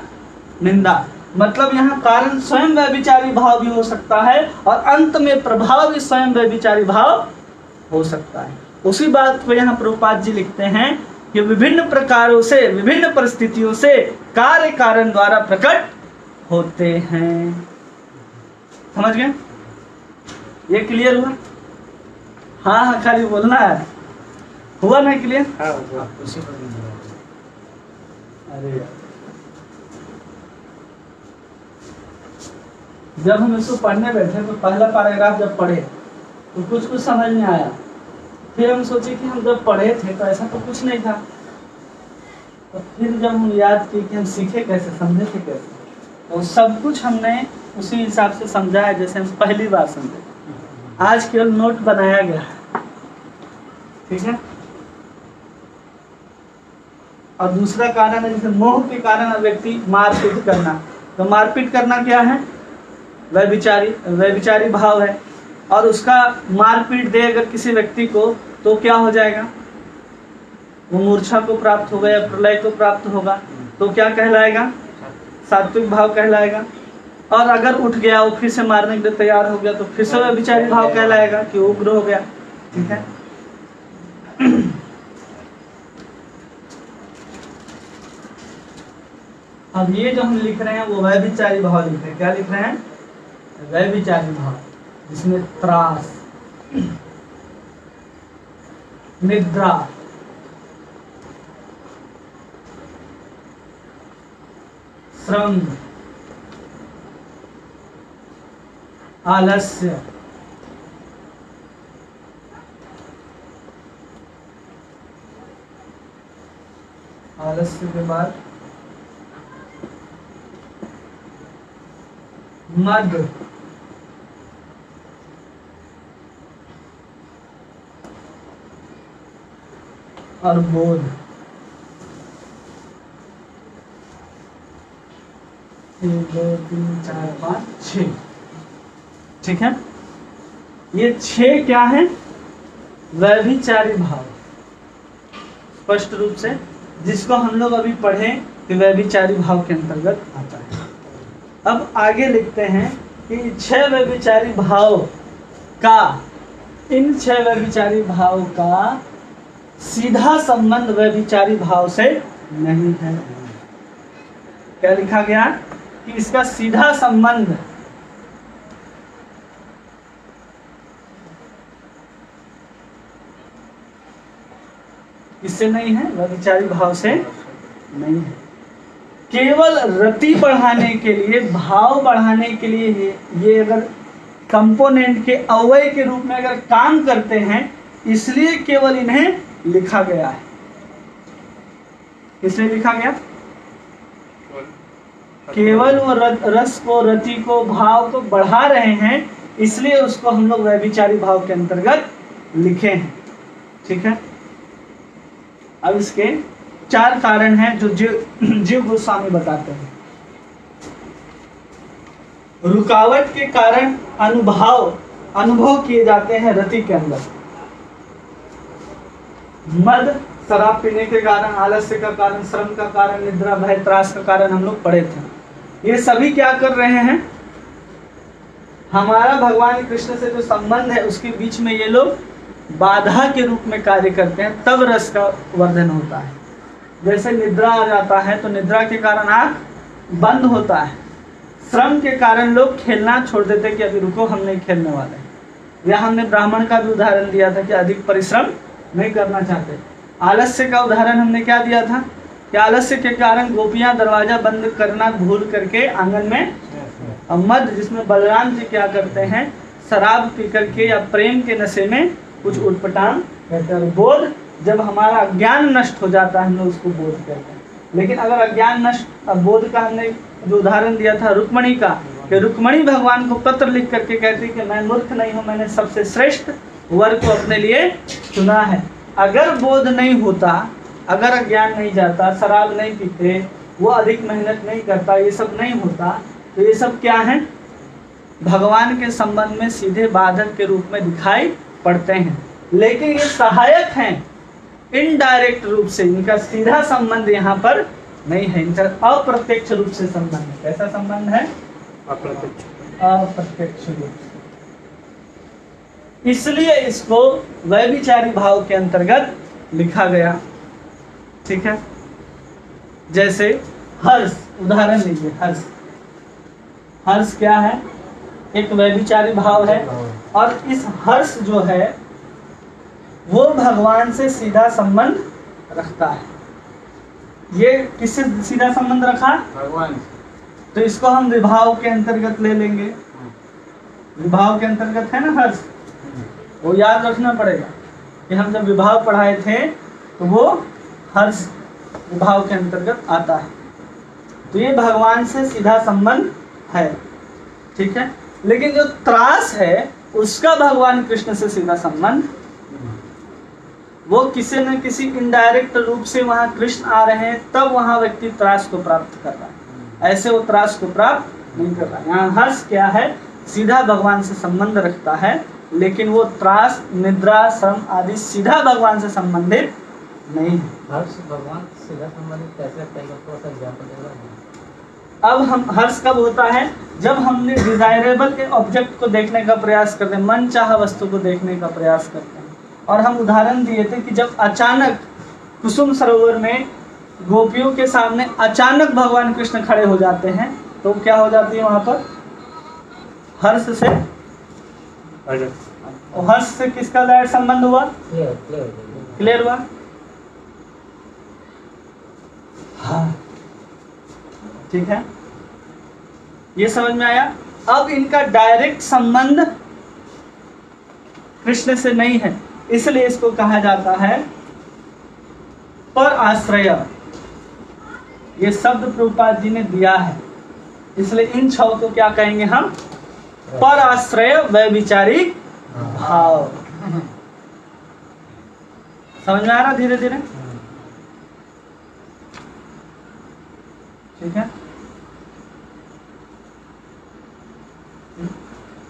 [SPEAKER 1] निंदा। मतलब यहाँ कारण स्वयं व्यभिचारी भाव भी हो सकता है और अंत में प्रभाव भी स्वयं व्यभिचारी भाव हो सकता है। उसी बात को यहाँ प्रभुपाद जी लिखते हैं कि विभिन्न प्रकारों से, विभिन्न परिस्थितियों से कार्य कारण द्वारा प्रकट होते हैं। समझ गए? ये क्लियर हुआ? हाँ हाँ खाली बोलना है। हुआ ना क्लियर?
[SPEAKER 2] हाँ,
[SPEAKER 3] आप उसी पर नहीं बोला।
[SPEAKER 1] अरे यार, जब हम इसको पढ़ने बैठे तो पहला पैराग्राफ जब पढ़े तो कुछ समझ में आया। फिर हम सोचे कि हम जब पढ़े थे तो ऐसा तो कुछ नहीं था। तो फिर जब हम याद किए कि हम सीखे कैसे, समझे थे कैसे, तो सब कुछ हमने उसी हिसाब से समझा है जैसे हम पहली बार समझे। आज केवल नोट बनाया गया, ठीक है। और दूसरा कारण है जैसे मोह के कारण व्यक्ति मारपीट करना। तो मारपीट करना क्या है, व्यभिचारी भाव है। और उसका मारपीट दे अगर किसी व्यक्ति को तो क्या हो जाएगा, वो मूर्छा को प्राप्त होगा या प्रलय को प्राप्त होगा। तो क्या कहलाएगा, सात्विक भाव कहलाएगा। और अगर उठ गया, वो फिर से मारने के लिए तैयार हो गया तो फिर से व्यभिचारी भाव कहलाएगा कि उग्र हो गया, ठीक है। अब ये जो हम लिख रहे हैं वो व्यभिचारी भाव लिख रहे हैं। क्या लिख रहे हैं, व्यभिचारी भाव, जिसमें त्रास, निद्रा, श्रम, आलस्य, आलस्य के बाद मद, और बोध। 1 2 3 4 5 6, ठीक है। ये 6 क्या है, व्यभिचारी भाव, स्पष्ट रूप से, जिसको हम लोग अभी पढ़े कि व्यभिचारी भाव के अंतर्गत आता है। अब आगे लिखते हैं कि 6 व्यभिचारी भाव का, इन 6 व्यभिचारी भाव का सीधा संबंध व्यभिचारी भाव से नहीं है। क्या लिखा गया कि इसका सीधा संबंध किससे नहीं है, व्यभिचारी भाव से नहीं है। केवल रति बढ़ाने के लिए, भाव बढ़ाने के लिए ये अगर कंपोनेंट के अवयव के रूप में अगर काम करते हैं, इसलिए केवल इन्हें लिखा गया है। इसलिए लिखा गया, केवल वो रस को, रति को, भाव को बढ़ा रहे हैं, इसलिए उसको हम लोग व्यभिचारी भाव के अंतर्गत लिखे हैं, ठीक है। अब इसके 4 कारण हैं जो जीव गोस्वामी बताते हैं। रुकावट के कारण अनुभव किए जाते हैं रति के अंदर। मद शराब पीने के कारण, आलस्य का कारण, श्रम का कारण, निद्रा, भय, त्रास का कारण हम लोग पढ़े थे। ये सभी क्या कर रहे हैं, हमारा भगवान कृष्ण से जो संबंध है उसके बीच में ये लोग बाधा के रूप में कार्य करते हैं, तब रस का वर्धन होता है। जैसे निद्रा आ जाता है तो निद्रा के कारण आँख बंद होता है। श्रम के कारण लोग खेलना छोड़ देते कि अभी रुको, हम नहीं खेलने वाले। या हमने ब्राह्मण का भी उदाहरण दिया था कि अधिक परिश्रम नहीं करना चाहते। आलस्य का उदाहरण हमने क्या दिया था कि आलस्य के कारण गोपियां दरवाजा बंद करना भूल करके आंगन में, मद जिसमें बलराम जी क्या करते हैं, शराब पी करके या प्रेम के नशे में कुछ उटपटांग कहते हैं। बोध, जब हमारा ज्ञान नष्ट हो जाता है हम लोग उसको बोध कहते हैं। लेकिन अगर अज्ञान नष्ट, बोध का हमने जो उदाहरण दिया था रुक्मणी का, कि रुक्मणी भगवान को पत्र लिख करके कहती कि मैं मूर्ख नहीं हूँ, मैंने सबसे श्रेष्ठ वर को अपने लिए चुना है। अगर बोध नहीं होता, अगर अज्ञान नहीं जाता, शराब नहीं पीते, वो अधिक मेहनत नहीं करता, ये सब नहीं होता, तो ये सब क्या है, भगवान के संबंध में सीधे बाधक के रूप में दिखाई पड़ते हैं। लेकिन ये सहायक हैं, इनडायरेक्ट रूप से, इनका सीधा संबंध यहाँ पर नहीं है, इनका अप्रत्यक्ष रूप से संबंध है। कैसा संबंध है? अप्रत्यक्ष रूप से। इसलिए इसको व्यभिचारी भाव के अंतर्गत लिखा गया। ठीक है, जैसे हर्ष, उदाहरण लीजिए। हर्ष, हर्ष क्या है? एक व्यभिचारी भाव है, और इस हर्ष जो है वो भगवान से सीधा संबंध रखता है। ये किससे सीधा संबंध रखा?
[SPEAKER 3] भगवान।
[SPEAKER 1] तो इसको हम विभाव के अंतर्गत ले लेंगे। विभाव के अंतर्गत है ना हर्ष, वो याद रखना पड़ेगा कि हम जब विभाव पढ़ाए थे तो वो हर्ष विभाव के अंतर्गत आता है। तो ये भगवान से सीधा संबंध है। ठीक है, लेकिन जो त्रास है उसका भगवान कृष्ण से सीधा संबंध, वो किसी न किसी इनडायरेक्ट रूप से वहां कृष्ण आ रहे हैं, तब वहां व्यक्ति त्रास को प्राप्त कर रहा है। ऐसे वो त्रास को प्राप्त नहीं कर रहा है। यहाँ हर्ष क्या है? सीधा भगवान से संबंध रखता है, लेकिन वो त्रास, निद्रा, श्रम आदि सीधा भगवान से संबंधित नहीं है।
[SPEAKER 4] हर्ष भगवान से सीधा संबंधित कैसे लगता है? थोड़ा सा एग्जाम्पल देगा?
[SPEAKER 1] अब हम हर्ष कब होता है? जब हमने डिजायरेबल के ऑब्जेक्ट को देखने का प्रयास करते हैं, मन चाह वस्तु को देखने का प्रयास करते हैं। और हम उदाहरण दिए थे कि जब अचानक कुसुम सरोवर में गोपियों के सामने अचानक भगवान कृष्ण खड़े हो जाते हैं, तो क्या हो जाती है वहां पर? हर्ष से, और हर्ष से किसका डायरेक्ट संबंध हुआ? क्लियर हुआ? हाँ, ठीक है, ये समझ में आया। अब इनका डायरेक्ट संबंध कृष्ण से नहीं है, इसलिए इसको कहा जाता है पर आश्रय। ये शब्द प्रभुपाद जी ने दिया है, इसलिए इन छह को क्या कहेंगे हम? पर आश्रय व्यभिचारी भाव। समझ में आ रहा धीरे धीरे? ठीक है,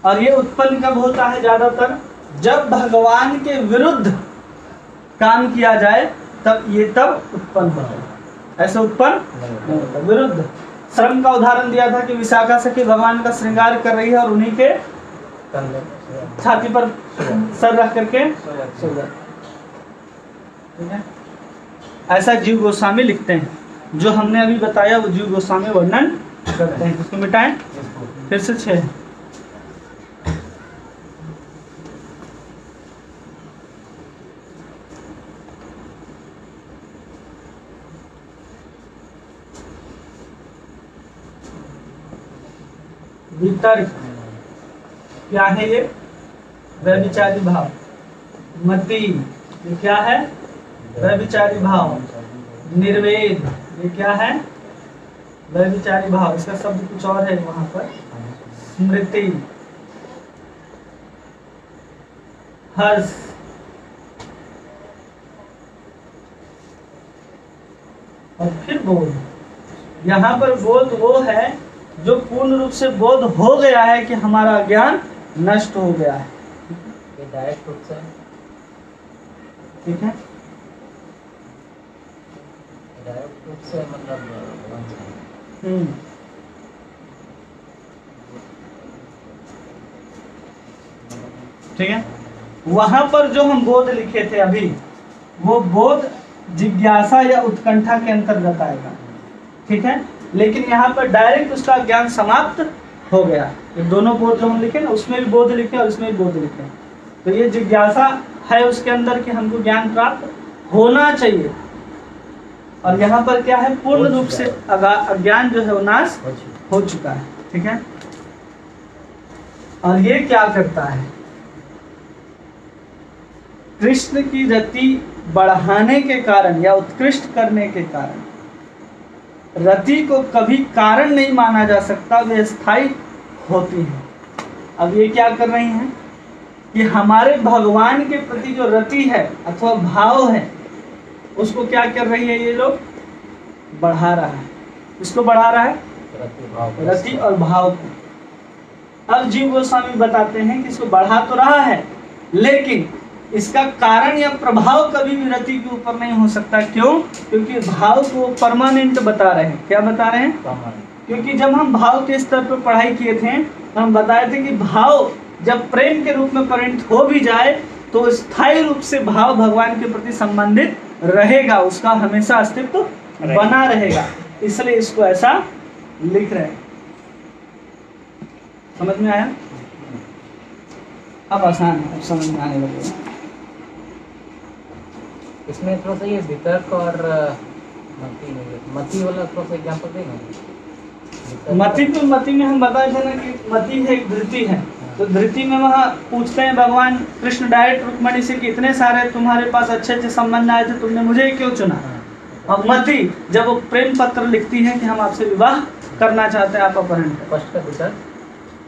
[SPEAKER 1] और ये उत्पन्न कब होता है? ज्यादातर जब भगवान के विरुद्ध काम किया जाए तब उत्पन्न होता है। ऐसे उत्पन्न नहीं होता। विरुद्ध श्रम का उदाहरण दिया था कि विशाखा सखी भगवान का श्रृंगार कर रही है और उन्हीं के छाती पर सर रख करके सो जाए। ठीक है, ऐसा जीव गोस्वामी लिखते हैं। जो हमने अभी बताया वो जीव गोस्वामी वर्णन करते हैं। इसको मिटाएं फिर से 6। वितर्क क्या है? ये व्यभिचारी भाव। मति ये क्या है? व्यभिचारी भाव। निर्वेद ये क्या है? व्यभिचारी भाव। इसका शब्द कुछ और है वहां पर। स्मृति, हर्ष, और फिर बोध। यहाँ पर बोध वो है जो पूर्ण रूप से बोध हो गया है कि हमारा ज्ञान नष्ट हो गया है।
[SPEAKER 4] ये डायरेक्ट रूप से,
[SPEAKER 1] ठीक है,
[SPEAKER 4] डायरेक्ट रूप से मतलब
[SPEAKER 1] ठीक है। वहां पर जो हम बोध लिखे थे अभी, वो बोध जिज्ञासा या उत्कंठा के अंतर्गत आएगा। ठीक है, लेकिन यहाँ पर डायरेक्ट उसका ज्ञान समाप्त हो गया। ये दोनों बोध जो हम लिखे ना, उसमें भी बोध लिखे और उसमें भी बोध लिखे। तो ये जिज्ञासा है उसके अंदर कि हमको ज्ञान प्राप्त होना चाहिए, और यहाँ पर क्या है? पूर्ण रूप से अज्ञान जो है वो नाश हो चुका है। ठीक है, और ये क्या करता है? कृष्ण की रति बढ़ाने के कारण या उत्कृष्ट करने के कारण, रति को कभी कारण नहीं माना जा सकता, वे स्थायी होती है। अब ये क्या कर रही हैं कि हमारे भगवान के प्रति जो रति है अथवा भाव है, उसको क्या कर रही है? ये लोग बढ़ा रहा है। इसको बढ़ा रहा है रति और भाव को। अब जीव गोस्वामी बताते हैं कि इसको बढ़ा तो रहा है, लेकिन इसका कारण या प्रभाव कभी भी रति के ऊपर नहीं हो सकता। क्यों? क्योंकि भाव को परमानेंट बता रहे हैं। क्या बता रहे हैं? क्योंकि जब हम भाव के स्तर पर पढ़ाई किए थे तो हम बताए थे कि भाव जब प्रेम के रूप में परिणत हो भी जाए तो स्थायी रूप से भाव भगवान के प्रति संबंधित रहेगा, उसका हमेशा अस्तित्व बना रहेगा। इसलिए इसको ऐसा लिख रहे हैं। समझ में आया? अब आसान है, अब समझ में आने लगे।
[SPEAKER 4] इसमें थोड़ा सा ये वितर्क और मति वाला थोड़ा सा एग्जाम्पल देंगे।
[SPEAKER 1] मति में हम बताए थे ना कि मति है एक धृति है। तो धृति में वहाँ पूछते हैं भगवान कृष्ण डायरेक्ट रुक्मणी से कि इतने सारे तुम्हारे पास अच्छे अच्छे संबंध आए थे, तुमने मुझे क्यों चुना? और मति जब वो प्रेम पत्र लिखती है कि हम आपसे विवाह करना चाहते हैं, आप अपहरण करें।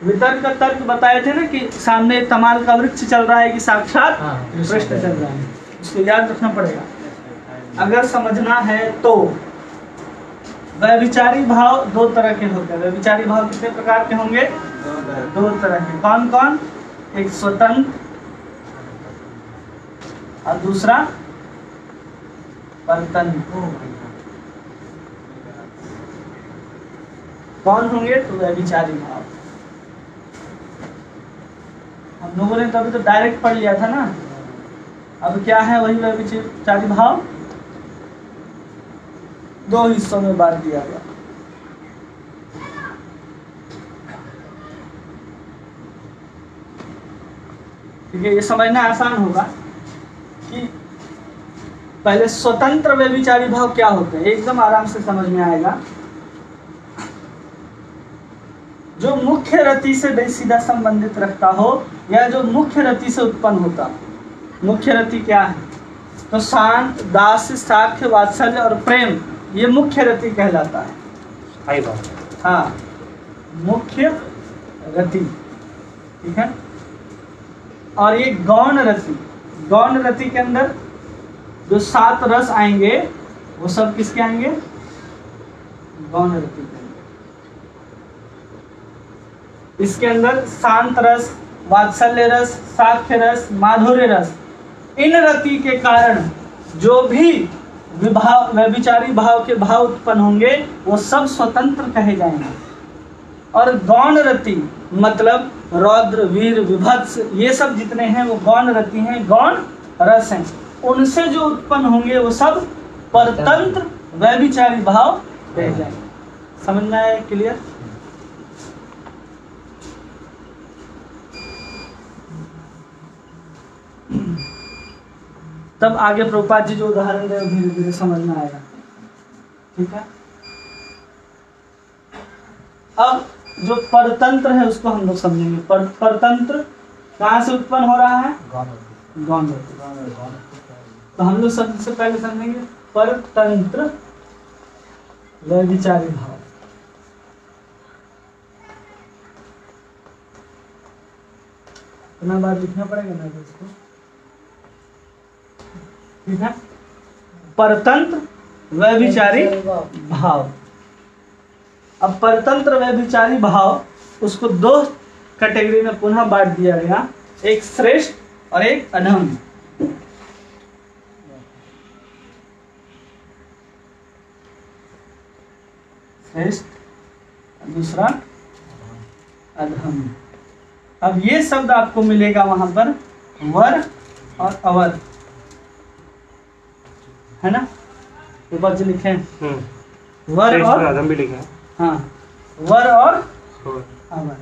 [SPEAKER 1] वितर्क का तर्क बताए थे ना कि सामने तमाल का वृक्ष चल रहा है कि साक्षात कृष्ण चल रहा है। उसको याद रखना पड़ेगा अगर समझना है तो। व्यभिचारी भाव दो तरह के होते हैं। व्यभिचारी भाव कितने प्रकार के होंगे? दो तरह के। कौन कौन? एक स्वतंत्र और दूसरा परतंत्र। कौन होंगे? तो व्यभिचारी भाव। हम लोगों ने तभी तो डायरेक्ट पढ़ लिया था ना। अब क्या है वही व्यभिचारी भाव? दो हिस्सों में बांट दिया गया। ठीक है, ये समझना आसान होगा कि पहले स्वतंत्र व्यभिचारी भाव क्या होते हैं, एकदम आराम से समझ में आएगा। जो मुख्य रति से सीधा संबंधित रखता हो या जो मुख्य रति से उत्पन्न होता हो। मुख्य रति क्या है? तो शांत, दास्य, साख्य, वात्सल्य और प्रेम, ये मुख्य रति कहलाता है। हाँ, मुख्य रति। ठीक है। और ये गौण रति, गौण रति के अंदर जो 7 रस आएंगे वो सब किसके आएंगे? गौण रति के अंदर। इसके अंदर शांत रस, वात्सल्य रस, साख्य रस, माधुर्य रस, इन रति के कारण जो भी व्यभिचारी भाव के भाव उत्पन्न होंगे वो सब स्वतंत्र कहे जाएंगे। और गौण रति मतलब रौद्र, वीर, विभत्स, ये सब जितने हैं वो गौण रति हैं, गौण रस हैं। उनसे जो उत्पन्न होंगे वो सब परतंत्र व्यभिचारी भाव कहे जाएंगे। समझ में आया? क्लियर? तब आगे प्रभुपाद जी जो उदाहरण दे धीरे धीरे समझ में आएगा। ठीक है। अब जो परतंत्र है उसको हम लोग समझेंगे। परतंत्र कहाँ से उत्पन्न हो रहा है? गौण रति। तो हम लोग सबसे पहले समझेंगे परतंत्र व्यभिचारी भाव। इतना बार लिखना पड़ेगा ना इसको। ठीक है। परतंत्र व्यभिचारी भाव। अब परतंत्र व्यभिचारी भाव उसको दो कैटेगरी में पुनः बांट दिया गया, एक श्रेष्ठ और एक अधम। श्रेष्ठ, दूसरा अधम। अब ये शब्द आपको मिलेगा वहां पर वर और अवर, है ना? ये बात लिखे हैं वर और
[SPEAKER 2] अधम भी लिखा है।
[SPEAKER 1] हाँ, वर और अवर।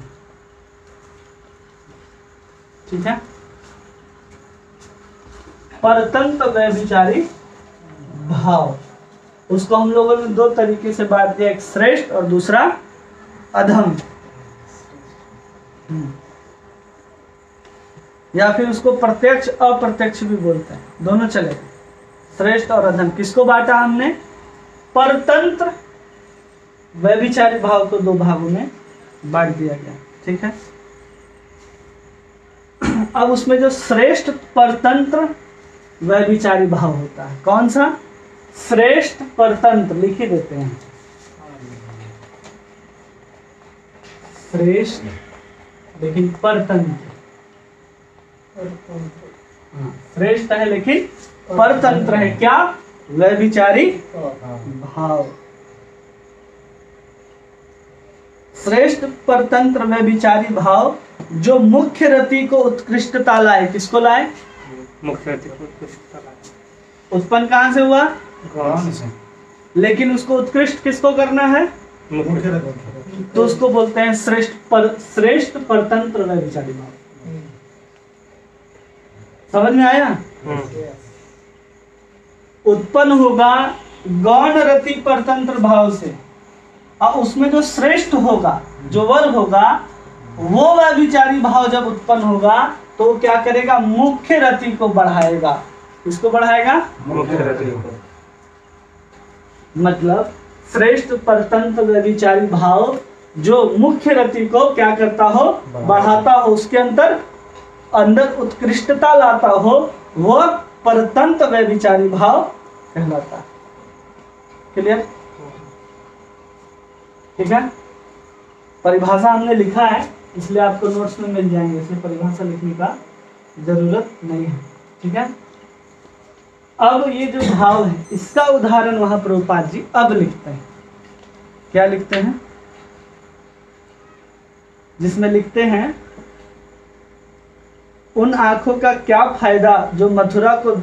[SPEAKER 1] ठीक है। परतंत्र व्यभिचारी भाव उसको हम लोगों ने दो तरीके से बांट दिया, एक श्रेष्ठ और दूसरा अधम। या फिर उसको प्रत्यक्ष अप्रत्यक्ष भी बोलते हैं, दोनों चलेगा। श्रेष्ठ और अधम किसको बांटा हमने? परतंत्र व्यभिचारी भाव को दो भागों में बांट दिया गया। ठीक है। अब उसमें जो श्रेष्ठ परतंत्र व्यभिचारी भाव होता है, कौन सा? श्रेष्ठ परतंत्र लिख ही देते हैं। श्रेष्ठ लेकिन परतंत्र, श्रेष्ठ है लेकिन परतंत्र है। क्या? व्यभिचारी भाव। श्रेष्ठ परतंत्र व्यभिचारी भाव जो मुख्य रति को उत्कृष्टता लाए। किसको लाए?
[SPEAKER 2] मुख्य रति को उत्कृष्टता लाए।
[SPEAKER 1] उत्पन्न कहां से हुआ?
[SPEAKER 3] कौन से?
[SPEAKER 1] लेकिन उसको उत्कृष्ट किसको करना है?
[SPEAKER 2] मुख्य रति।
[SPEAKER 1] तो उसको बोलते हैं श्रेष्ठ परतंत्र व्यभिचारी भाव। समझ में आया? उत्पन्न होगा गौण रति परतंत्र भाव से, और उसमें जो श्रेष्ठ होगा, जो वर होगा, वो व्यभिचारी भाव जब उत्पन्न होगा तो वो क्या करेगा? मुख्य रति को बढ़ाएगा। किसको बढ़ाएगा?
[SPEAKER 2] मुख्य रति को।
[SPEAKER 1] मतलब श्रेष्ठ परतंत्र व्यभिचारी भाव जो मुख्य रति को क्या करता हो? बढ़ाता हो, उसके अंदर उत्कृष्टता लाता हो, वह परतंत्र व्यभिचारी भाव कहलाता है। क्लियर? ठीक है। परिभाषा हमने लिखा है, इसलिए आपको नोट्स में मिल जाएंगे, इसलिए परिभाषा लिखने का जरूरत नहीं है। ठीक है। अब ये जो भाव है इसका उदाहरण वहां प्रभुपाद जी अब लिखते हैं। क्या लिखते हैं? जिसमें लिखते हैं उन आंखों का क्या फायदा जो मथुरा को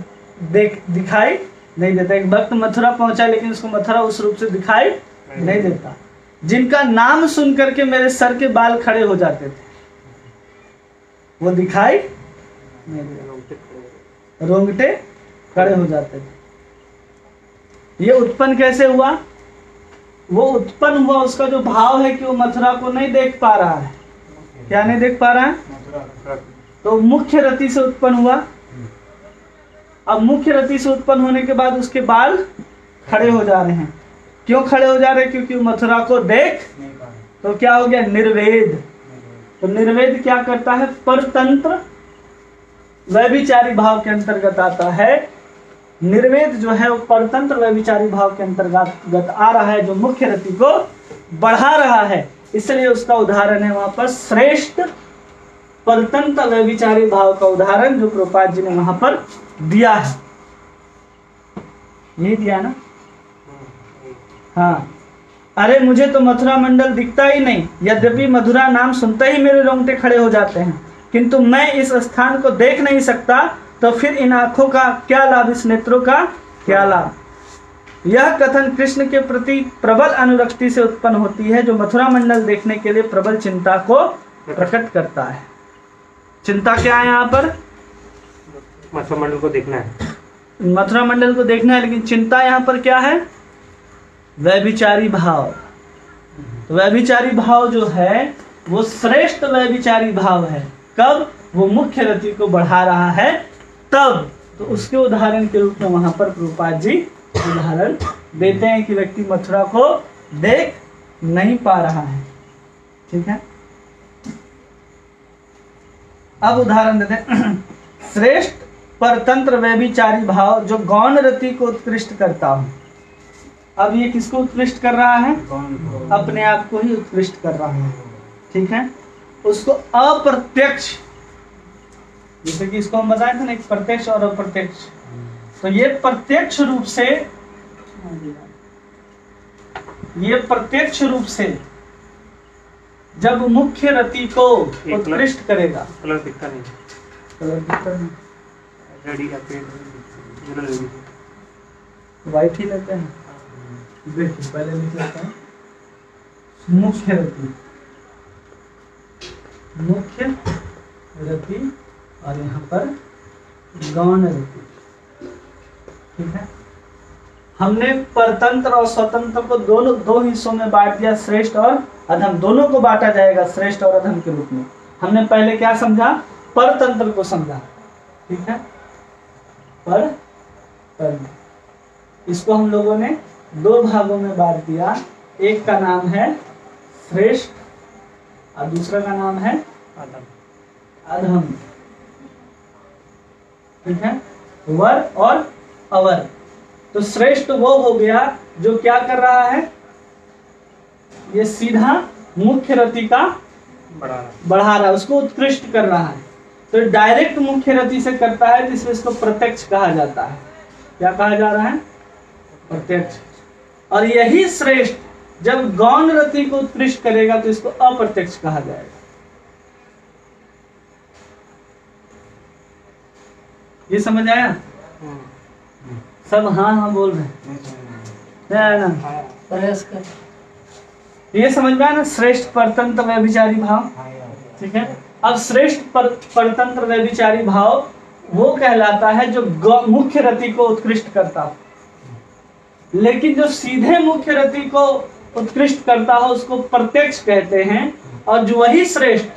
[SPEAKER 1] दिखाई नहीं देता। एक वक्त मथुरा पहुंचा लेकिन उसको मथुरा उस रूप से दिखाई नहीं देता। जिनका नाम सुन करके मेरे सर के बाल खड़े हो जाते थे, वो दिखाई नहीं देता, रोंगटे खड़े हो जाते थे। ये उत्पन्न कैसे हुआ? वो उत्पन्न हुआ, उसका जो भाव है कि वो मथुरा को नहीं देख पा रहा है। क्या नहीं देख पा रहा है? तो मुख्य रति से उत्पन्न हुआ। अब मुख्य रति से उत्पन्न होने के बाद उसके बाल खड़े हो जा रहे हैं। क्यों खड़े हो जा रहे हैं? क्योंकि मथुरा को देख, तो क्या हो गया? निर्वेद। तो निर्वेद क्या करता है? परतंत्र व्यभिचारी भाव के अंतर्गत आता है। निर्वेद जो है वो परतंत्र व्यभिचारी भाव के अंतर्गत आ रहा है, जो मुख्य रति को बढ़ा रहा है। इसलिए उसका उदाहरण है वहां पर श्रेष्ठ परतंत्र व्यभिचारी भाव का उदाहरण जो प्रभुपाद जी ने वहां पर दिया है। यही दिया ना? हाँ। अरे मुझे तो मथुरा मंडल दिखता ही नहीं, यद्यपि मथुरा नाम सुनते ही मेरे रोंगटे खड़े हो जाते हैं, किंतु मैं इस स्थान को देख नहीं सकता, तो फिर इन आंखों का क्या लाभ, इस नेत्रों का क्या लाभ। यह कथन कृष्ण के प्रति प्रबल अनुरक्ति से उत्पन्न होती है, जो मथुरा मंडल देखने के लिए प्रबल चिंता को प्रकट करता है। चिंता क्या है यहाँ पर?
[SPEAKER 2] मथुरा मंडल को देखना है।
[SPEAKER 1] मथुरा मंडल को देखना है, लेकिन चिंता यहाँ पर क्या है? व्यभिचारी भाव। तो व्यभिचारी भाव जो है वो श्रेष्ठ व्यभिचारी भाव है। कब? वो मुख्य रति को बढ़ा रहा है तब। तो उसके उदाहरण के रूप में वहां पर प्रभुपाद जी उदाहरण देते हैं कि व्यक्ति मथुरा को देख नहीं पा रहा है। ठीक है। अब उदाहरण देते हैं श्रेष्ठ परतंत्र व्यभिचारी भाव जो गौण रति को उत्कृष्ट करता हो। अब ये किसको उत्कृष्ट कर रहा है? अपने आप को ही उत्कृष्ट कर रहा है। ठीक है। उसको अप्रत्यक्ष, जैसे कि इसको हम बताए थे ना, एक प्रत्यक्ष और अप्रत्यक्ष। तो ये प्रत्यक्ष रूप से जब मुख्य रति को उत्कृष्ट करेगा।
[SPEAKER 2] कलर दिखता नहीं,
[SPEAKER 1] कलर दिखता नहीं,
[SPEAKER 2] रेडी का पेड़
[SPEAKER 1] व्हाइट ही लेते हैं। देखिए पहले लिख लेते हैं मुख्य रति, मुख्य रति और यहाँ पर गौण रति। ठीक है। हमने परतंत्र और स्वतंत्र को दो हिस्सों में बांट दिया, श्रेष्ठ और अधम। दोनों को बांटा जाएगा श्रेष्ठ और अधम के रूप में। हमने पहले क्या समझा? परतंत्र को समझा। ठीक है। परतंत्र, इसको हम लोगों ने दो भागों में बांट दिया। एक का नाम है श्रेष्ठ और दूसरा का नाम है अधम। ठीक है। वर और अवर। तो श्रेष्ठ वो हो गया जो क्या कर रहा है? ये सीधा मुख्य रति का बढ़ा रहा है, उसको उत्कृष्ट कर रहा है। तो डायरेक्ट मुख्य रति से करता है, जिसमें इसको प्रत्यक्ष कहा जाता है। क्या कहा जा रहा है? प्रत्यक्ष। और यही श्रेष्ठ जब गौण रति को उत्कृष्ट करेगा तो इसको अप्रत्यक्ष कहा जाएगा। ये समझ आया? सब हाँ हाँ बोल रहे हैं, नहीं आया ना?
[SPEAKER 4] प्रयास कर।
[SPEAKER 1] ये समझ में आया ना? श्रेष्ठ परतंत्र व्यभिचारी भाव, ठीक है। अब श्रेष्ठ परतंत्र व्यभिचारी भाव वो कहलाता है जो मुख्य रति को उत्कृष्ट करता हो, लेकिन जो सीधे मुख्य रति को उत्कृष्ट करता हो उसको प्रत्यक्ष कहते हैं। और जो वही श्रेष्ठ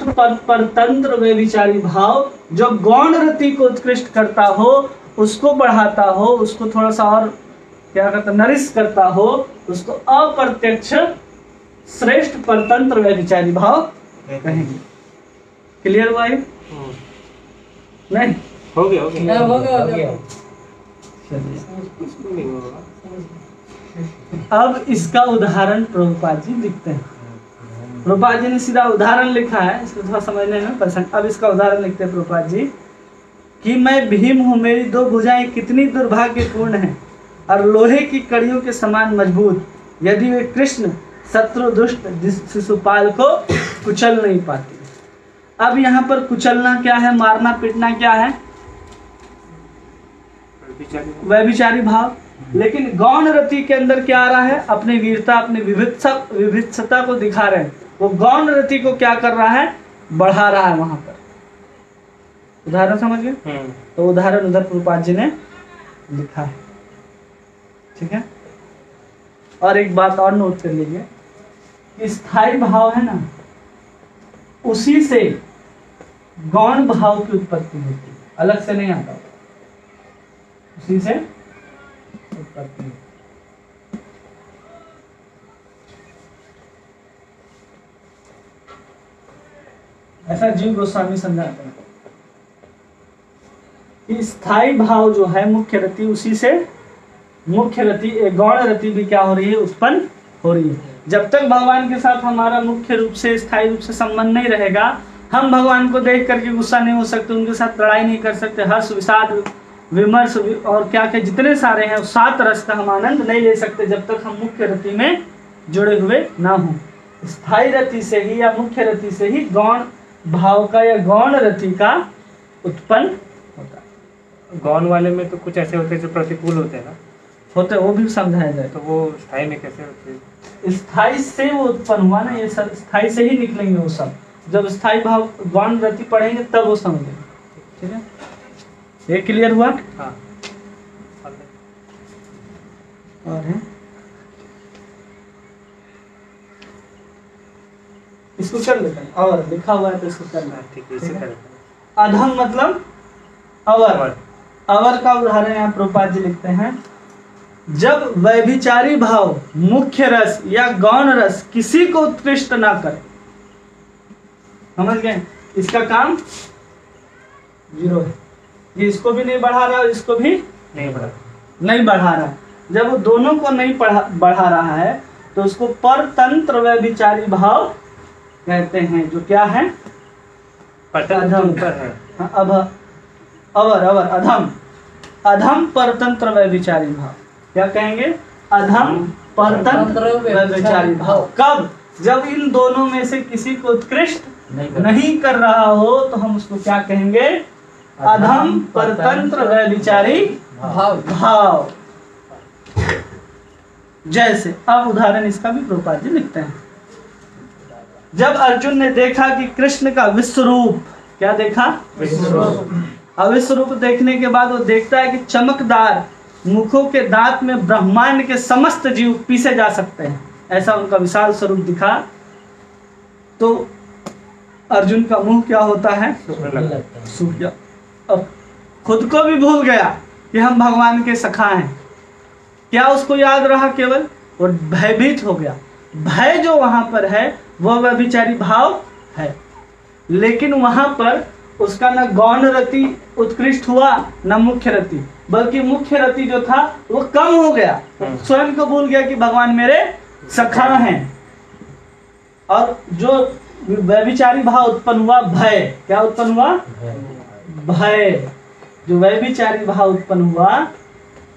[SPEAKER 1] परतंत्र व्यभिचारी भाव जो गौण रति को उत्कृष्ट करता हो, उसको बढ़ाता हो, उसको थोड़ा सा और क्या कहता नरिश करता हो, उसको अप्रत्यक्ष श्रेष्ठ परतंत्र व्यभिचारी भाव कहेंगे। क्लियर हुआ ये? नहीं
[SPEAKER 2] हो गया
[SPEAKER 4] हो गया।
[SPEAKER 1] अब इसका उदाहरण प्रभुपाद जी लिखते हैं। प्रभुपाद जी ने सीधा उदाहरण लिखा है, इसको थोड़ा समझने में परेशान। अब इसका उदाहरण लिखते हैं प्रभुपाद जी कि मैं भीम हूँ, मेरी दो भुजाएं कितनी दुर्भाग्यपूर्ण हैं और लोहे की कड़ियों के समान मजबूत, यदि वे कृष्ण शत्रु दुष्ट शिशुपाल को कुचल नहीं पाती। अब यहाँ पर कुचलना क्या है? मारना पीटना क्या है? व्यभिचारी भाव। लेकिन गौण रति के अंदर क्या आ रहा है? अपनी वीरता, अपनी विभित्सता को दिखा रहे हैं। वो गौण रति को क्या कर रहा है? बढ़ा रहा है। वहां पर उदाहरण समझ गए? तो उदाहरण उधर प्रभुपाद जी ने लिखा है, ठीक है। और एक बात और नोट कर लीजिए कि स्थायी भाव है ना, उसी से गौण भाव की उत्पत्ति होती है, अलग से नहीं आता, उसी से उत्पत्ति होती है। ऐसा जीव गोस्वामी समझाते हैं कि स्थायी भाव जो है मुख्य रति, उसी से मुख्य रति गौण रति भी क्या हो रही है? उत्पन्न हो रही है। जब तक भगवान के साथ हमारा मुख्य रूप से स्थायी रूप से संबंध नहीं रहेगा, हम भगवान को देख करके गुस्सा नहीं हो सकते, उनके साथ लड़ाई नहीं कर सकते, हर्ष विषाद विमर्श और क्या क्या जितने सारे हैं 7 रस का हम आनंद नहीं ले सकते जब तक हम मुख्य रति में जुड़े हुए ना हो। स्थायी रति से ही या मुख्य रति से ही गौण भाव का या गौण रति का उत्पन्न होता है।
[SPEAKER 2] गौण वाले में तो कुछ ऐसे होते हैं जो प्रतिकूल होते हैं ना,
[SPEAKER 1] होते, वो भी समझाया जाए।
[SPEAKER 2] तो वो स्थायी में कैसे होते हैं?
[SPEAKER 1] स्थायी से वो उत्पन्न हुआ ना, ये सब स्थायी से ही निकलेंगे वो सब। जब स्थायी भाव गौण रति पढ़ेंगे तब वो समझेंगे, ठीक है। ये क्लियर हुआ?
[SPEAKER 2] हाँ।
[SPEAKER 1] और है इसको कर लेते हैं, और लिखा हुआ है तो इसको करना है,
[SPEAKER 2] ठीक है, इसे करें।
[SPEAKER 1] अधम मतलब अवर। अवर का उदाहरण यहाँ प्रभुपाद जी लिखते हैं, जब व्यभिचारी भाव मुख्य रस या गौण रस किसी को उत्कृष्ट ना करे, समझ गए? इसका काम 0 है। ये इसको भी नहीं बढ़ा रहा, इसको भी नहीं बढ़ा रहा। जब वो दोनों को नहीं बढ़ा रहा है तो उसको परतंत्र व्यभिचारी भाव कहते हैं, जो क्या है? अधम है। अधम परतंत्र व्यभिचारी भाव। क्या कहेंगे? अधम परतंत्र व्यभिचारी भाव। कब? जब इन दोनों में से किसी को उत्कृष्ट नहीं कर रहा हो तो हम उसको क्या कहेंगे? अधम परतंत्र व्यभिचारी भाव। जैसे अब उदाहरण इसका भी प्रभुपाद जी लिखते हैं, जब अर्जुन ने देखा कि कृष्ण का विश्वरूप, क्या देखा? विश्वरूप। अब विश्वरूप देखने के बाद वो देखता है कि चमकदार मुखों के दांत में ब्रह्मांड के समस्त जीव पीसे जा सकते हैं, ऐसा उनका विशाल स्वरूप दिखा। तो अर्जुन का मुंह क्या होता है? सूख गया। अब खुद को भी भूल गया कि हम भगवान के सखा हैं। क्या उसको याद रहा? केवल वो भयभीत हो गया। भय जो वहां पर है वह व्यभिचारी भाव है, लेकिन वहां पर उसका न गौण रति उत्कृष्ट हुआ न मुख्य रति, बल्कि मुख्य रति जो था वो कम हो गया। स्वयं को भूल गया कि भगवान मेरे सखा हैं। और जो व्यभिचारी भाव उत्पन्न हुआ भय। क्या उत्पन्न हुआ? भय। जो व्यभिचारी भाव उत्पन्न हुआ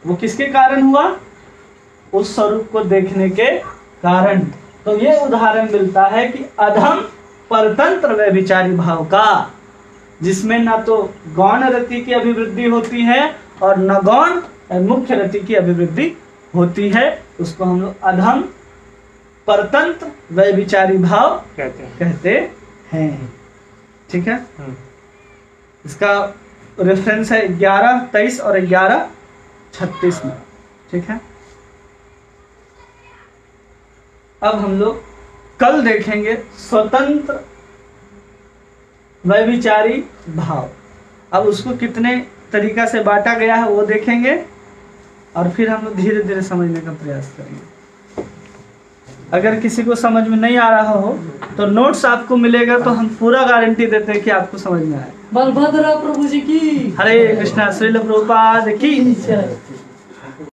[SPEAKER 1] वो किसके कारण हुआ? उस स्वरूप को देखने के कारण। तो ये उदाहरण मिलता है कि अधम परतंत्र व्यभिचारी भाव का, जिसमें ना तो गौण रति की अभिवृद्धि होती है और न गौण मुख्य रति की अभिवृद्धि होती है, उसको हम लोग अधम परतंत्र व्यभिचारी भाव कहते हैं। ठीक है, इसका रेफरेंस है 11:23 और 11:36 में। ठीक है, अब हम लोग कल देखेंगे स्वतंत्र व्यभिचारी भाव। अब उसको कितने तरीका से बांटा गया है वो देखेंगे और फिर हम लोग धीरे धीरे समझने का प्रयास करेंगे। अगर किसी को समझ में नहीं आ रहा हो तो नोट्स आपको मिलेगा, तो हम पूरा गारंटी देते हैं कि आपको समझ में आए।
[SPEAKER 4] बलभद्र प्रभु जी की
[SPEAKER 1] हरे कृष्णा। श्रील प्रभुपाद की।